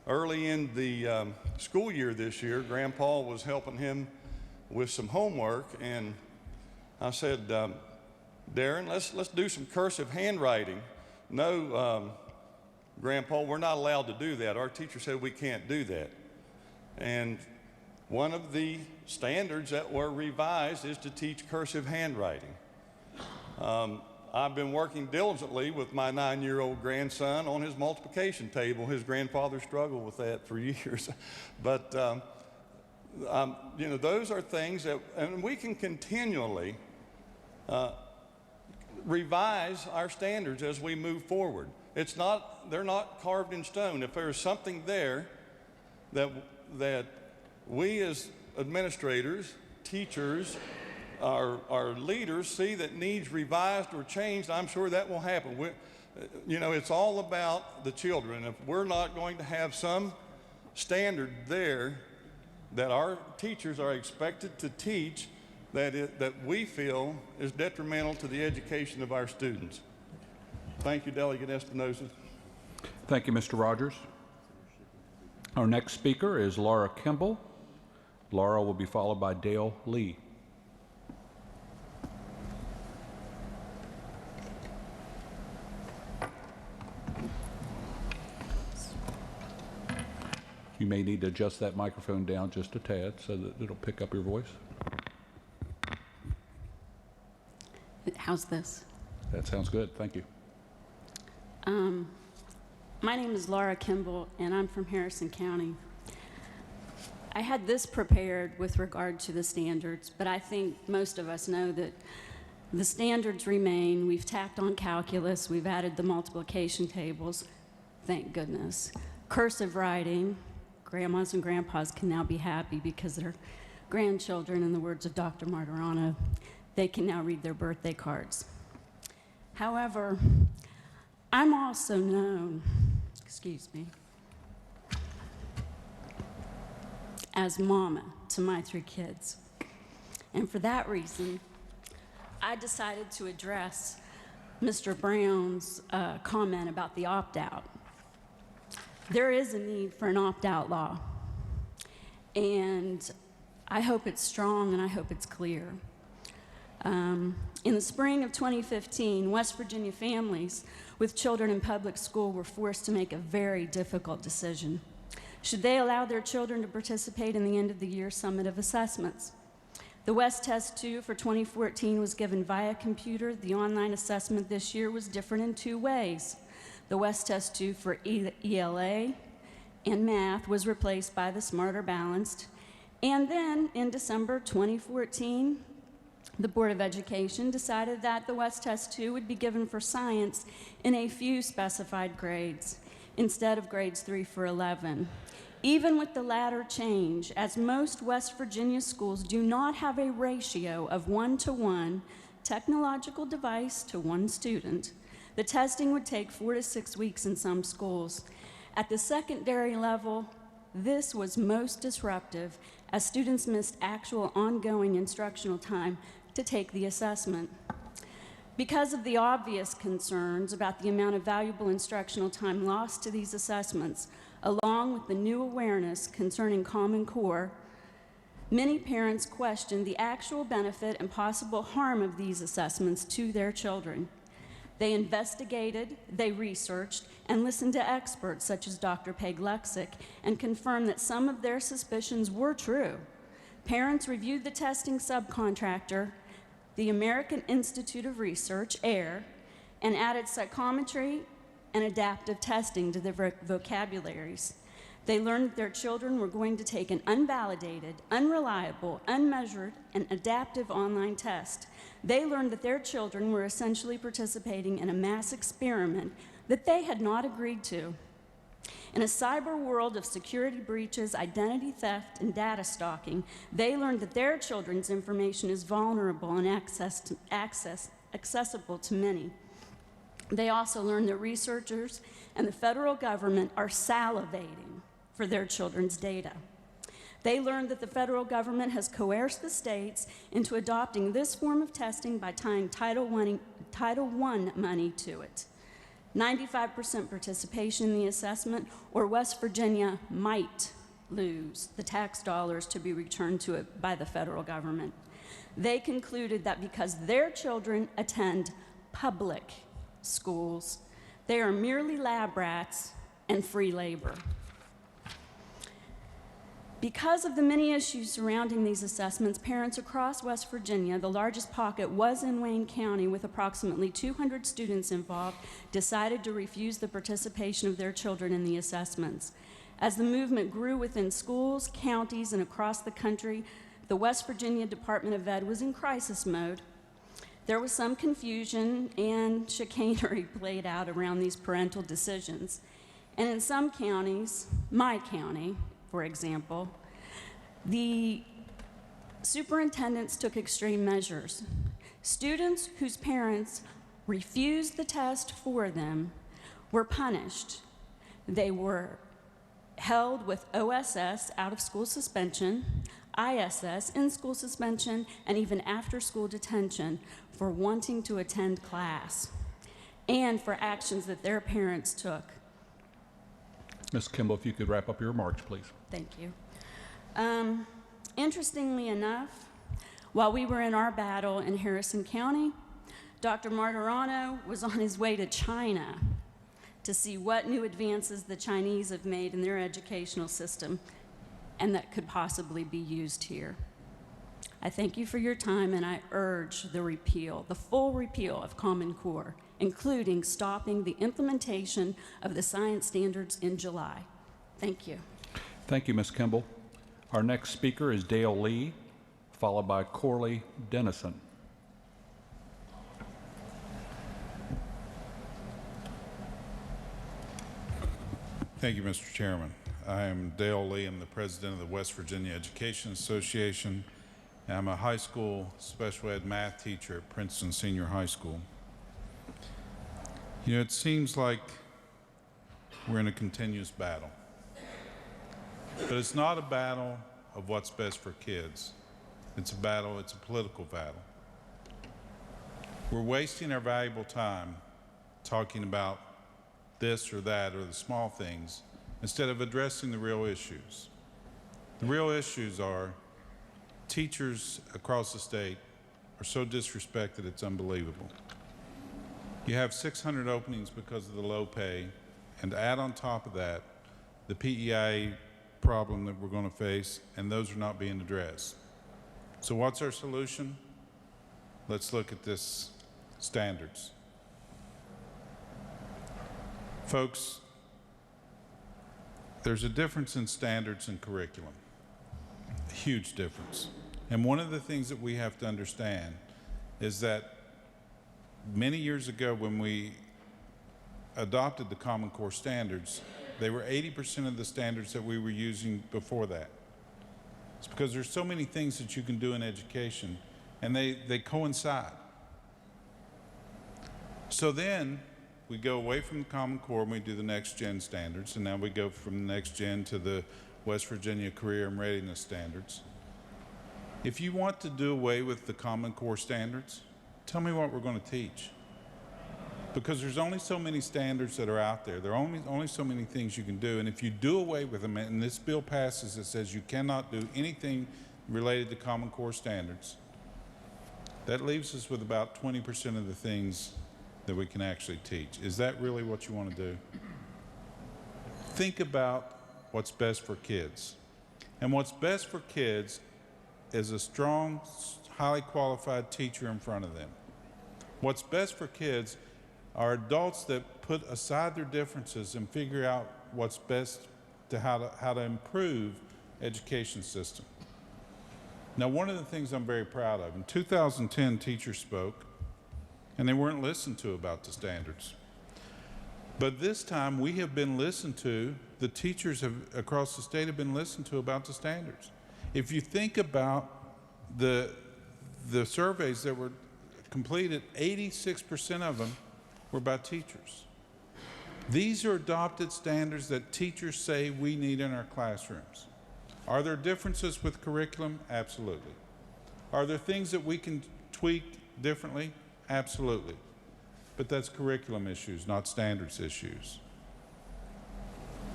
early in the school year this year, Grandpa was helping him with some homework, and I said, Darren, let's do some cursive handwriting. No Grandpa, we're not allowed to do that. Our teacher said we can't do that. And one of the standards that were revised is to teach cursive handwriting. I've been working diligently with my 9-year-old grandson on his multiplication table. His grandfather struggled with that for years. But, you know, those are things that, and we can continually revise our standards as we move forward. They're not carved in stone. If there's something there that we as administrators, teachers, our leaders see that needs revised or changed, I'm sure that will happen. You know, it's all about the children. If we're not going to have some standard there that our teachers are expected to teach that we feel is detrimental to the education of our students. Thank you, Delegate Espinosa. Thank you, Mr. Rogers. Our next speaker is Laura Kimball. Laura will be followed by Dale Lee. You may need to adjust that microphone down just a tad so that it'll pick up your voice. How's this? That sounds good. Thank you. My name is Laura Kimball, and I'm from Harrison County. I had this prepared with regard to the standards, but I think most of us know that the standards remain. We've tacked on calculus. We've added the multiplication tables. Thank goodness. Cursive writing. Grandmas and grandpas can now be happy because their grandchildren, in the words of Dr. Martirano, they can now read their birthday cards. However, I'm also known, as mama to my 3 kids. And for that reason, I decided to address Mr. Brown's comment about the opt-out. There is a need for an opt-out law, and I hope it's strong and I hope it's clear. In the spring of 2015, West Virginia families with children in public school were forced to make a very difficult decision. Should they allow their children to participate in the end-of-the-year summative assessments? The West Test 2 for 2014 was given via computer. The online assessment this year was different in 2 ways. The West Test 2 for ELA and math was replaced by the Smarter Balanced. And then in December 2014, the Board of Education decided that the West Test 2 would be given for science in a few specified grades, instead of grades 3 for 11. Even with the latter change, as most West Virginia schools do not have a ratio of 1-to-1 technological device to 1 student, the testing would take 4 to 6 weeks in some schools. At the secondary level, this was most disruptive as students missed actual ongoing instructional time to take the assessment. Because of the obvious concerns about the amount of valuable instructional time lost to these assessments, along with the new awareness concerning Common Core, many parents questioned the actual benefit and possible harm of these assessments to their children. They investigated, they researched, and listened to experts such as Dr. Peg Lexick and confirmed that some of their suspicions were true. Parents reviewed the testing subcontractor, the American Institute of Research, AIR, and added psychometry and adaptive testing to their vocabularies. They learned that their children were going to take an unvalidated, unreliable, unmeasured, and adaptive online test. They learned that their children were essentially participating in a mass experiment that they had not agreed to. In a cyber world of security breaches, identity theft, and data stalking, they learned that their children's information is vulnerable and accessible to many. They also learned that researchers and the federal government are salivating for their children's data. They learned that the federal government has coerced the states into adopting this form of testing by tying Title I money to it. 95% participation in the assessment, or West Virginia might lose the tax dollars to be returned to it by the federal government. They concluded that because their children attend public schools, They are merely lab rats and free labor. Because of the many issues surrounding these assessments, parents across West Virginia, the largest pocket was in Wayne County with approximately 200 students involved, decided to refuse the participation of their children in the assessments. As the movement grew within schools, counties, and across the country, the West Virginia Department of Ed was in crisis mode. There was some confusion and chicanery played out around these parental decisions. And in some counties, my county, for example, the superintendents took extreme measures. Students whose parents refused the test for them were punished. They were held with OSS, out-of-school suspension, ISS, in-school suspension, and even after-school detention for wanting to attend class and for actions that their parents took. Ms. Kimball, if you could wrap up your remarks, please. Thank you. Interestingly enough, while we were in our battle in Harrison County, Dr. Martirano was on his way to China to see what new advances the Chinese have made in their educational system and that could possibly be used here. I thank you for your time, and I urge the repeal, the full repeal of Common Core, including stopping the implementation of the science standards in July. Thank you. Thank you, Ms. Kimball. Our next speaker is Dale Lee, followed by Gorley Dennison. Thank you, Mr. Chairman. I am Dale Lee. I'm the president of the West Virginia Education Association. I'm a high school special ed math teacher at Princeton Senior High School. You know, it seems like we're in a continuous battle. But it's not a battle of what's best for kids. It's a political battle. We're wasting our valuable time talking about this or that or the small things instead of addressing the real issues. The real issues are teachers across the state are so disrespected it's unbelievable. You have 600 openings because of the low pay, and add on top of that the PEI problem that we're going to face, and those are not being addressed. So what's our solution? Let's look at this standards. Folks, there's a difference in standards and curriculum, a huge difference. And one of the things that we have to understand is that many years ago when we adopted the Common Core standards, they were 80% of the standards that we were using before that. It's because there's so many things that you can do in education, and they coincide. So then we go away from the Common Core and we do the next gen standards, and now we go from the next gen to the West Virginia Career and Readiness Standards. If you want to do away with the Common Core standards, tell me what we're going to teach. Because there's only so many standards that are out there. There are only so many things you can do. And if you do away with them, and this bill passes that says you cannot do anything related to Common Core standards, that leaves us with about 20% of the things that we can actually teach. Is that really what you want to do? Think about what's best for kids. And what's best for kids is a strong, highly qualified teacher in front of them. What's best for kids are adults that put aside their differences and figure out what's best to how to improve education system. Now, one of the things I'm very proud of, in 2010, teachers spoke, and they weren't listened to about the standards. But this time, we have been listened to. The teachers across the state have been listened to about the standards. If you think about the surveys that were completed, 86% of them were about teachers. These are adopted standards that teachers say we need in our classrooms. Are there differences with curriculum? Absolutely. Are there things that we can tweak differently? Absolutely. But that's curriculum issues, not standards issues.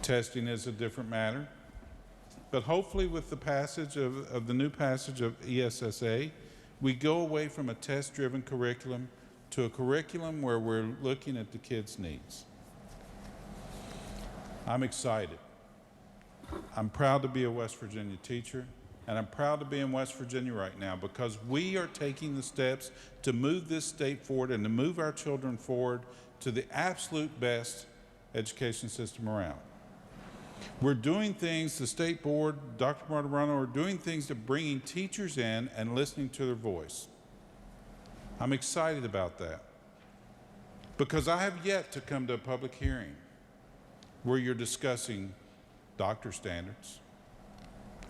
Testing is a different matter. But hopefully with the passage of the new passage of ESSA, we go away from a test-driven curriculum to a curriculum where we're looking at the kids' needs. I'm excited. I'm proud to be a West Virginia teacher, and I'm proud to be in West Virginia right now because we are taking the steps to move this state forward and to move our children forward to the absolute best education system around. We're doing things, the state board, Dr. Martirano, are doing things to bringing teachers in and listening to their voice. I'm excited about that because I have yet to come to a public hearing where you're discussing doctor standards.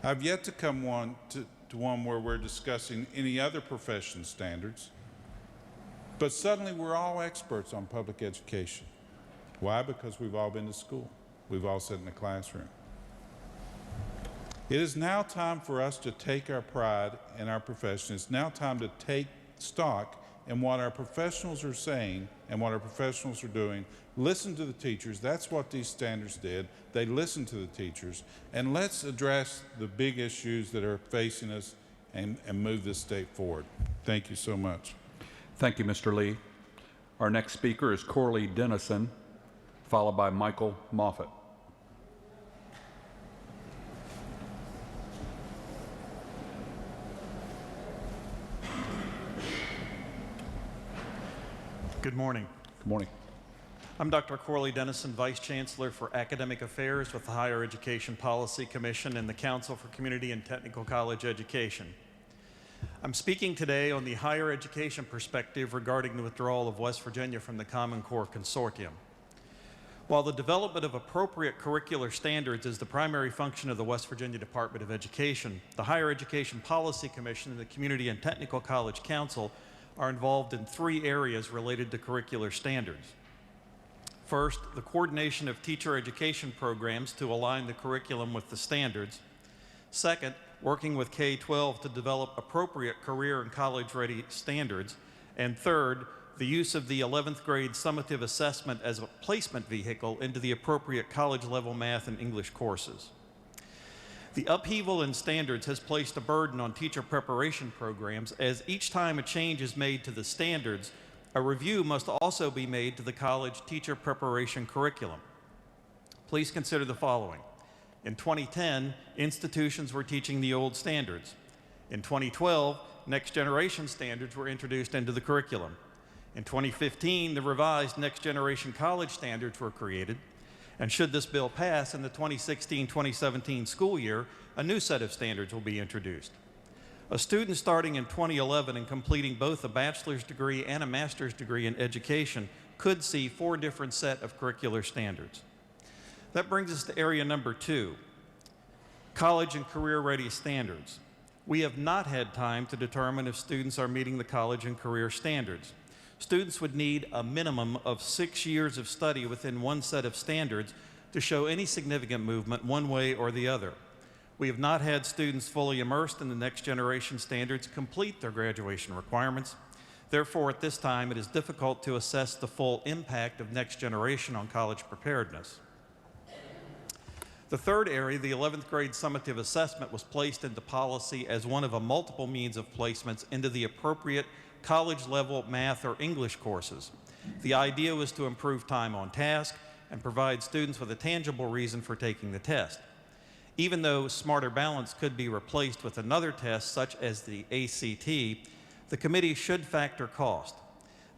I've yet to come to one where we're discussing any other profession standards, but suddenly we're all experts on public education. Why? Because we've all been to school. We've all sat in the classroom. It is now time for us to take our pride in our profession. It's now time to take stock in what our professionals are saying and what our professionals are doing. Listen to the teachers. That's what these standards did. They listened to the teachers. And let's address the big issues that are facing us and move this state forward. Thank you so much. Thank you, Mr. Lee. Our next speaker is Gorley Dennison, followed by Michael Moffitt. Good morning. Good morning. I'm Dr. Gorley Dennison, Vice Chancellor for Academic Affairs with the Higher Education Policy Commission and the Council for Community and Technical College Education. I'm speaking today on the higher education perspective regarding the withdrawal of West Virginia from the Common Core Consortium. While the development of appropriate curricular standards is the primary function of the West Virginia Department of Education, the Higher Education Policy Commission and the Community and Technical College Council are involved in 3 areas related to curricular standards. First, the coordination of teacher education programs to align the curriculum with the standards. Second, working with K-12 to develop appropriate career and college-ready standards. And third, the use of the 11th grade summative assessment as a placement vehicle into the appropriate college-level math and English courses. The upheaval in standards has placed a burden on teacher preparation programs, as each time a change is made to the standards, a review must also be made to the college teacher preparation curriculum. Please consider the following. In 2010, institutions were teaching the old standards. In 2012, next generation standards were introduced into the curriculum. In 2015, the revised next generation college standards were created. And should this bill pass in the 2016-2017 school year, a new set of standards will be introduced. A student starting in 2011 and completing both a bachelor's degree and a master's degree in education could see 4 different set of curricular standards. That brings us to area number 2, college and career-ready standards. We have not had time to determine if students are meeting the college and career standards. Students would need a minimum of 6 years of study within one set of standards to show any significant movement one way or the other. We have not had students fully immersed in the next generation standards complete their graduation requirements. Therefore, at this time, it is difficult to assess the full impact of next generation on college preparedness. The third area, the 11th grade summative assessment, was placed into policy as one of a multiple means of placements into the appropriate college-level math or English courses. The idea was to improve time on task and provide students with a tangible reason for taking the test. Even though Smarter Balance could be replaced with another test, such as the ACT, the committee should factor cost.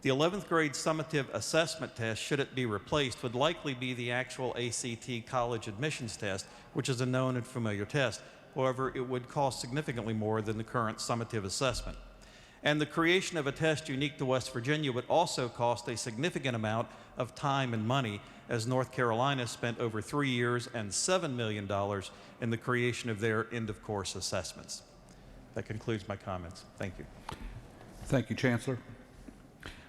The 11th grade summative assessment test, should it be replaced, would likely be the actual ACT college admissions test, which is a known and familiar test. However, it would cost significantly more than the current summative assessment. And the creation of a test unique to West Virginia would also cost a significant amount of time and money, as North Carolina spent over 3 years and $7 million in the creation of their end-of-course assessments. That concludes my comments. Thank you. Thank you, Chancellor.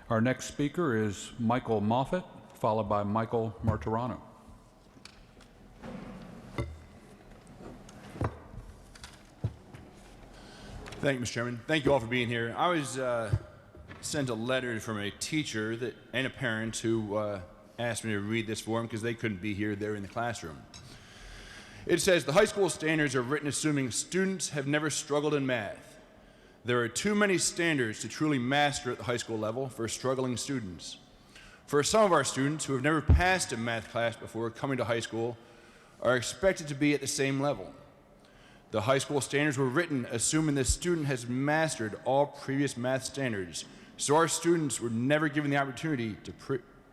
Our next speaker is Michael Moffitt, followed by Michael Martirano. Thank you, Mr. Chairman. Thank you all for being here. I was sent a letter from a teacher and a parent who asked me to read this for them because they couldn't be here. They're in the classroom. It says, the high school standards are written assuming students have never struggled in math. There are too many standards to truly master at the high school level for struggling students. For some of our students who have never passed a math class before coming to high school are expected to be at the same level. The high school standards were written assuming the student has mastered all previous math standards, so our students were never given the opportunity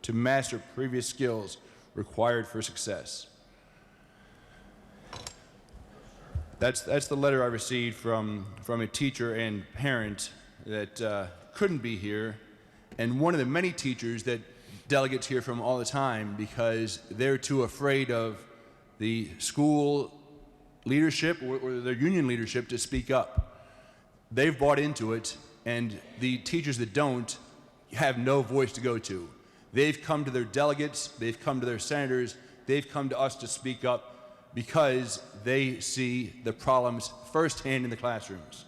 to master previous skills required for success. That's the letter I received from a teacher and parent that couldn't be here, and one of the many teachers that delegates hear from all the time because they're too afraid of the school leadership or their union leadership to speak up. They've bought into it, and the teachers that don't have no voice to go to. They've come to their delegates, they've come to their senators, they've come to us to speak up because they see the problems firsthand in the classrooms.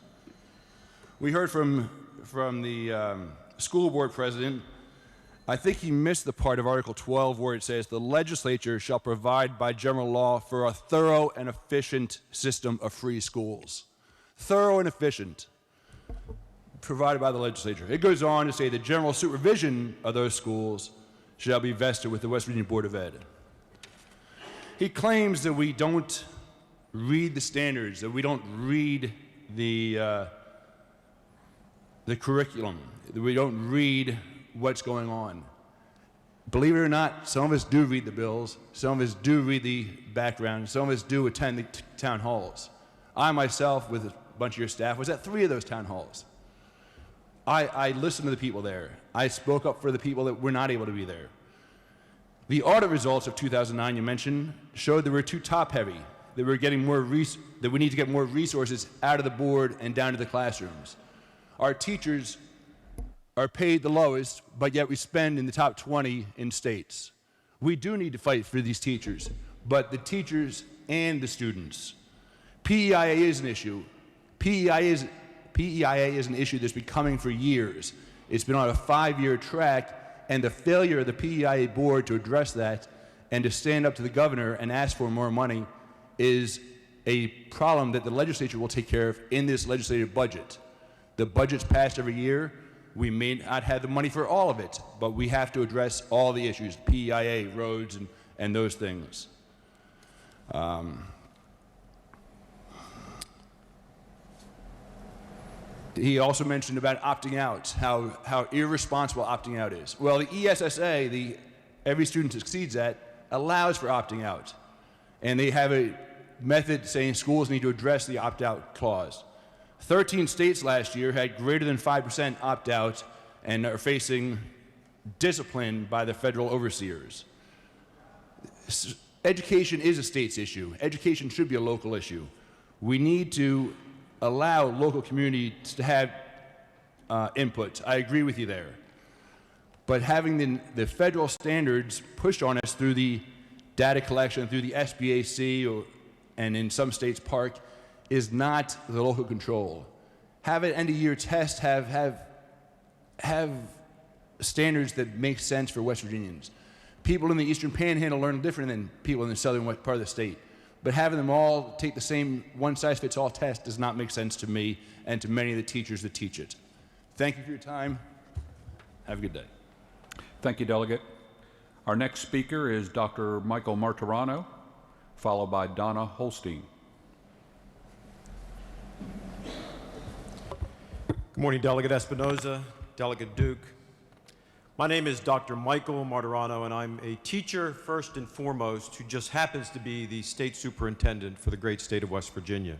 We heard from the school board president. I think he missed the part of Article 12 where it says the legislature shall provide by general law for a thorough and efficient system of free schools. Thorough and efficient, provided by the legislature. It goes on to say the general supervision of those schools shall be vested with the West Virginia Board of Ed. He claims that we don't read the standards, that we don't read the curriculum, that we don't read what's going on. Believe it or not, some of us do read the bills, some of us do read the background, some of us do attend the town halls. I myself, with a bunch of your staff, was at 3 of those town halls. I listened to the people there. I spoke up for the people that were not able to be there. The audit results of 2009 you mentioned showed that we're too top-heavy, that we're getting that we need to get more resources out of the board and down to the classrooms. Our teachers are paid the lowest, but yet we spend in the top 20 in states. We do need to fight for these teachers, but the teachers and the students. PEIA is an issue. PEIA is an issue that's been coming for years. It's been on a 5-year track, and the failure of the PEIA board to address that and to stand up to the governor and ask for more money is a problem that the legislature will take care of in this legislative budget. The budget's passed every year. We may not have the money for all of it, but we have to address all the issues, PEIA, roads, and those things. He also mentioned about opting out, how irresponsible opting out is. Well, the ESSA, the Every Student Succeeds Act, allows for opting out. And they have a method saying schools need to address the opt-out clause. 13 states last year had greater than 5% opt-out and are facing discipline by the federal overseers. Education is a state's issue. Education should be a local issue. We need to allow local communities to have input. I agree with you there. But having the federal standards pushed on us through the data collection, through the SBAC, and in some states, PARC, is not the local control. Have an end-of-year test, have standards that make sense for West Virginians. People in the Eastern Panhandle learn different than people in the southern part of the state. But having them all take the same one-size-fits-all test does not make sense to me and to many of the teachers that teach it. Thank you for your time. Have a good day. Thank you, Delegate. Our next speaker is Dr. Michael Martirano, followed by Donna Holstein. Good morning, Delegate Espinoza, Delegate Duke. My name is Dr. Michael Martirano, and I'm a teacher first and foremost who just happens to be the state superintendent for the great state of West Virginia.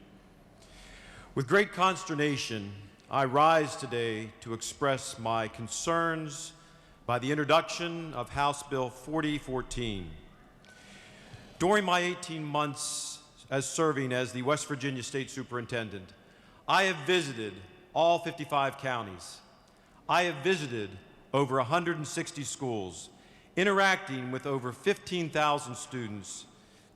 With great consternation, I rise today to express my concerns by the introduction of House Bill 4014. During my 18 months as serving as the West Virginia State Superintendent, I have visited all 55 counties. I have visited over 160 schools, interacting with over 15,000 students,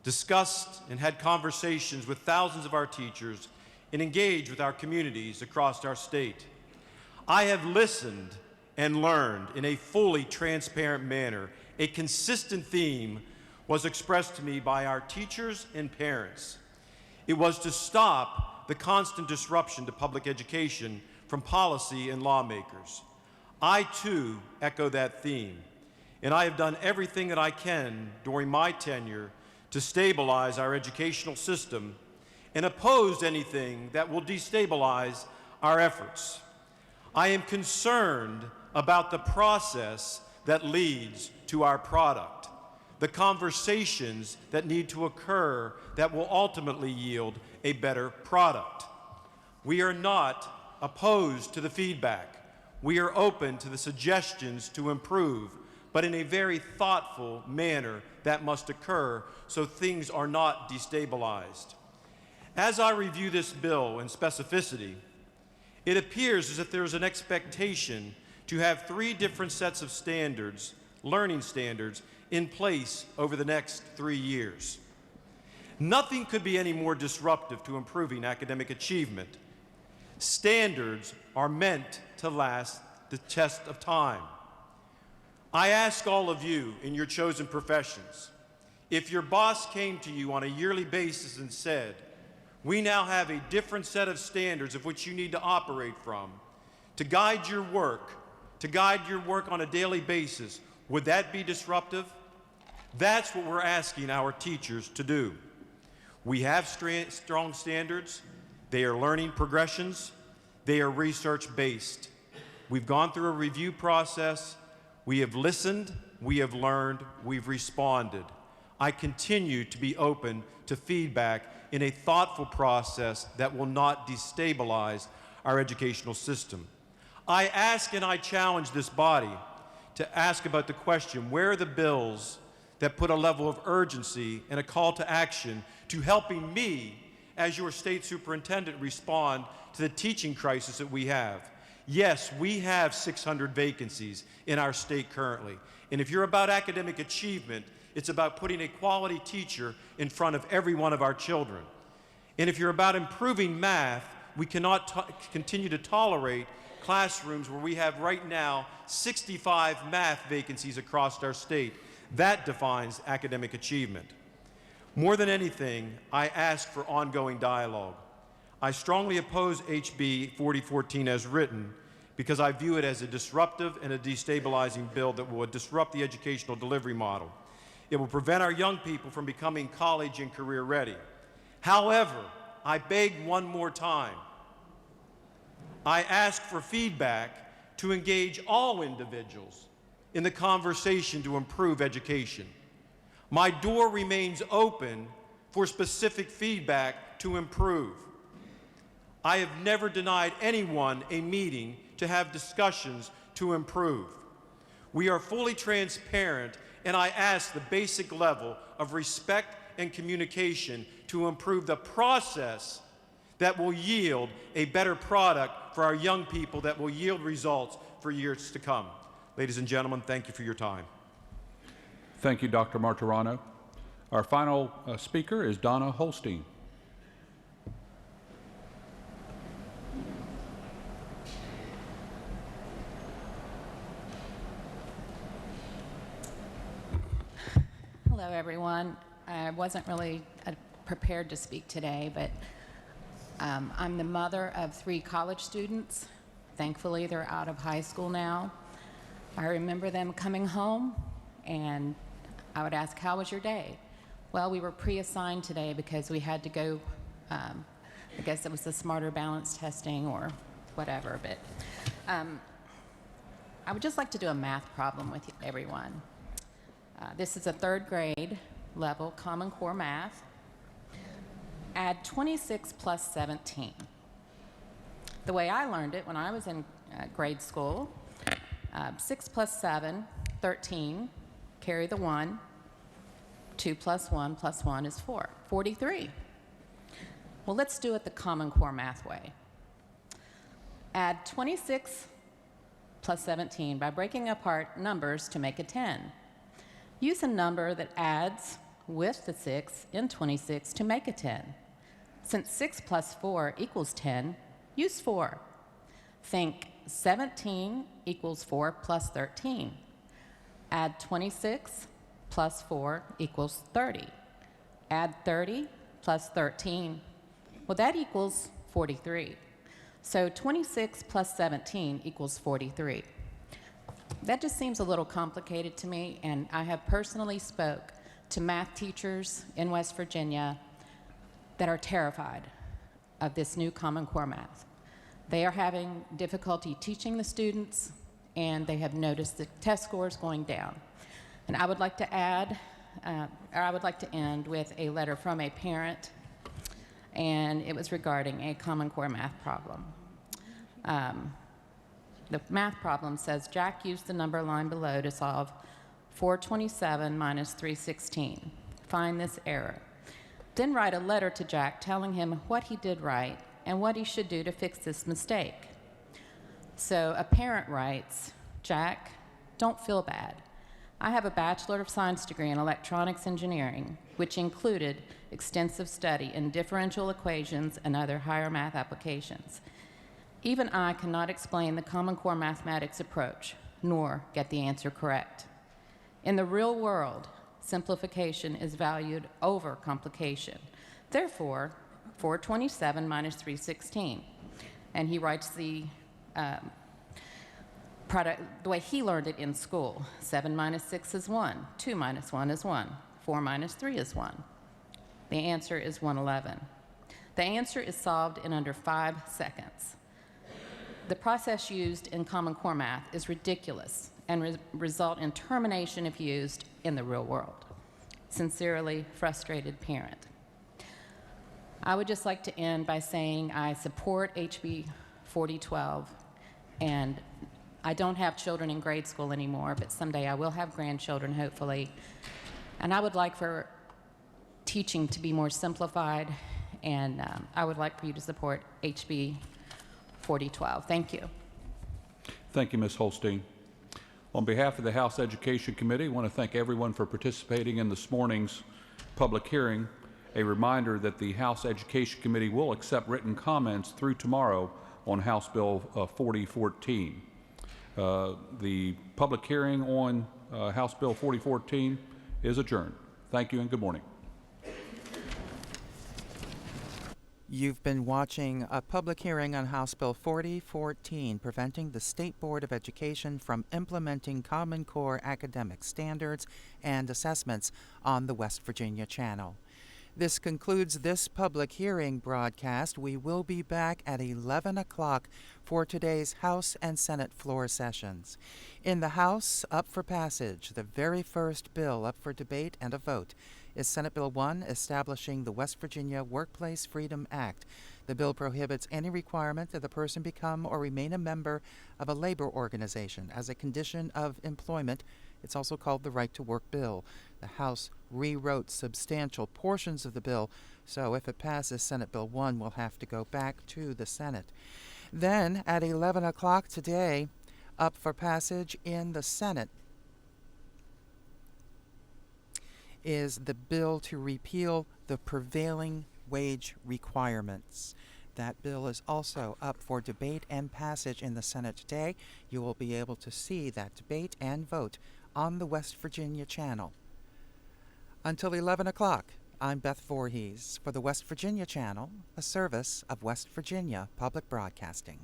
discussed and had conversations with thousands of our teachers, and engaged with our communities across our state. I have listened and learned in a fully transparent manner. A consistent theme was expressed to me by our teachers and parents. It was to stop the constant disruption to public education from policy and lawmakers. I, too, echo that theme. and I have done everything that I can during my tenure to stabilize our educational system and oppose anything that will destabilize our efforts. I am concerned about the process that leads to our product, the conversations that need to occur that will ultimately yield a better product. We are not opposed to the feedback. We are open to the suggestions to improve, but in a very thoughtful manner that must occur so things are not destabilized. As I review this bill in specificity, it appears as if there is an expectation to have 3 different sets of standards, learning standards, in place over the next 3 years. Nothing could be any more disruptive to improving academic achievement. Standards are meant to last the test of time. I ask all of you in your chosen professions, if your boss came to you on a yearly basis and said, we now have a different set of standards of which you need to operate from to guide your work on a daily basis, would that be disruptive? That's what we're asking our teachers to do. We have strong standards. They are learning progressions. They are research-based. We've gone through a review process. We have listened. We have learned. We've responded. I continue to be open to feedback in a thoughtful process that will not destabilize our educational system. I ask and I challenge this body to ask about the question, where are the bills that put a level of urgency and a call to action to helping me, as your state superintendent, respond to the teaching crisis that we have? Yes, we have 600 vacancies in our state currently. And if you're about academic achievement, it's about putting a quality teacher in front of every one of our children. And if you're about improving math, we cannot continue to tolerate classrooms where we have right now 65 math vacancies across our state. That defines academic achievement. More than anything, I ask for ongoing dialogue. I strongly oppose HB 4014 as written because I view it as a disruptive and a destabilizing bill that will disrupt the educational delivery model. It will prevent our young people from becoming college and career ready. However, I beg one more time. I ask for feedback to engage all individuals in the conversation to improve education. My door remains open for specific feedback to improve. I have never denied anyone a meeting to have discussions to improve. We are fully transparent, and I ask the basic level of respect and communication to improve the process that will yield a better product for our young people that will yield results for years to come. Ladies and gentlemen, thank you for your time. Thank you, Dr. Martirano. Our final speaker is Donna Holstein. Hello, everyone. I wasn't really prepared to speak today, but I'm the mother of 3 college students. Thankfully, they're out of high school now. I remember them coming home, and I would ask, how was your day? Well, we were pre-assigned today because we had to go, I guess it was the smarter balance testing or whatever, but I would just like to do a math problem with everyone. This is a 3rd grade level Common Core math. Add 26 plus 17. The way I learned it when I was in grade school, 6 plus 7, 13, carry the 1, 2 plus 1 is 4, 43. Well, let's do it the Common Core math way. Add 26 plus 17 by breaking apart numbers to make a 10. Use a number that adds with the 6 in 26 to make a 10. Since 6 plus 4 equals 10, use 4. Think 17 equals 4 plus 13. Add 26 plus 4 equals 30. Add 30 plus 13. Well, that equals 43. So 26 plus 17 equals 43. That just seems a little complicated to me, and I have personally spoke to math teachers in West Virginia that are terrified of this new Common Core math. They are having difficulty teaching the students, and they have noticed the test scores going down. And I would like to end with a letter from a parent, and it was regarding a Common Core math problem. The math problem says Jack used the number line below to solve 427 minus 316. Find this error. Then write a letter to Jack telling him what he did right and what he should do to fix this mistake. So a parent writes, Jack, don't feel bad. I have a Bachelor of Science degree in electronics engineering, which included extensive study in differential equations and other higher math applications. Even I cannot explain the Common Core mathematics approach, nor get the answer correct. In the real world, simplification is valued over complication. Therefore, 427 minus 316. And he writes the way he learned it in school. 7 minus 6 is 1. 2 minus 1 is 1. 4 minus 3 is 1. The answer is 111. The answer is solved in under 5 seconds. The process used in Common Core math is ridiculous and result in termination if used in the real world. Sincerely, frustrated parent. I would just like to end by saying I support HB 4012, and I don't have children in grade school anymore, but someday I will have grandchildren, hopefully. And I would like for teaching to be more simplified, and I would like for you to support HB 4012. Thank you. Thank you, Ms. Holstein. On behalf of the House Education Committee, I want to thank everyone for participating in this morning's public hearing. A reminder that the House Education Committee will accept written comments through tomorrow on House Bill 4014. The public hearing on House Bill 4014 is adjourned. Thank you and good morning. You've been watching a public hearing on House Bill 4014, preventing the State Board of Education from implementing Common Core academic standards and assessments on the West Virginia Channel. This concludes this public hearing broadcast. We will be back at 11 o'clock for today's House and Senate floor sessions. In the House, up for passage, the very first bill up for debate and a vote is Senate Bill 1, establishing the West Virginia Workplace Freedom Act. The bill prohibits any requirement that the person become or remain a member of a labor organization as a condition of employment. It's also called the Right to Work Bill. The House rewrote substantial portions of the bill, so if it passes Senate Bill 1, we'll have to go back to the Senate. Then, at 11 o'clock today, up for passage in the Senate is the bill to repeal the prevailing wage requirements. That bill is also up for debate and passage in the Senate today. You will be able to see that debate and vote on the West Virginia Channel. Until 11 o'clock, I'm Beth Voorhees for the West Virginia Channel, a service of West Virginia Public Broadcasting.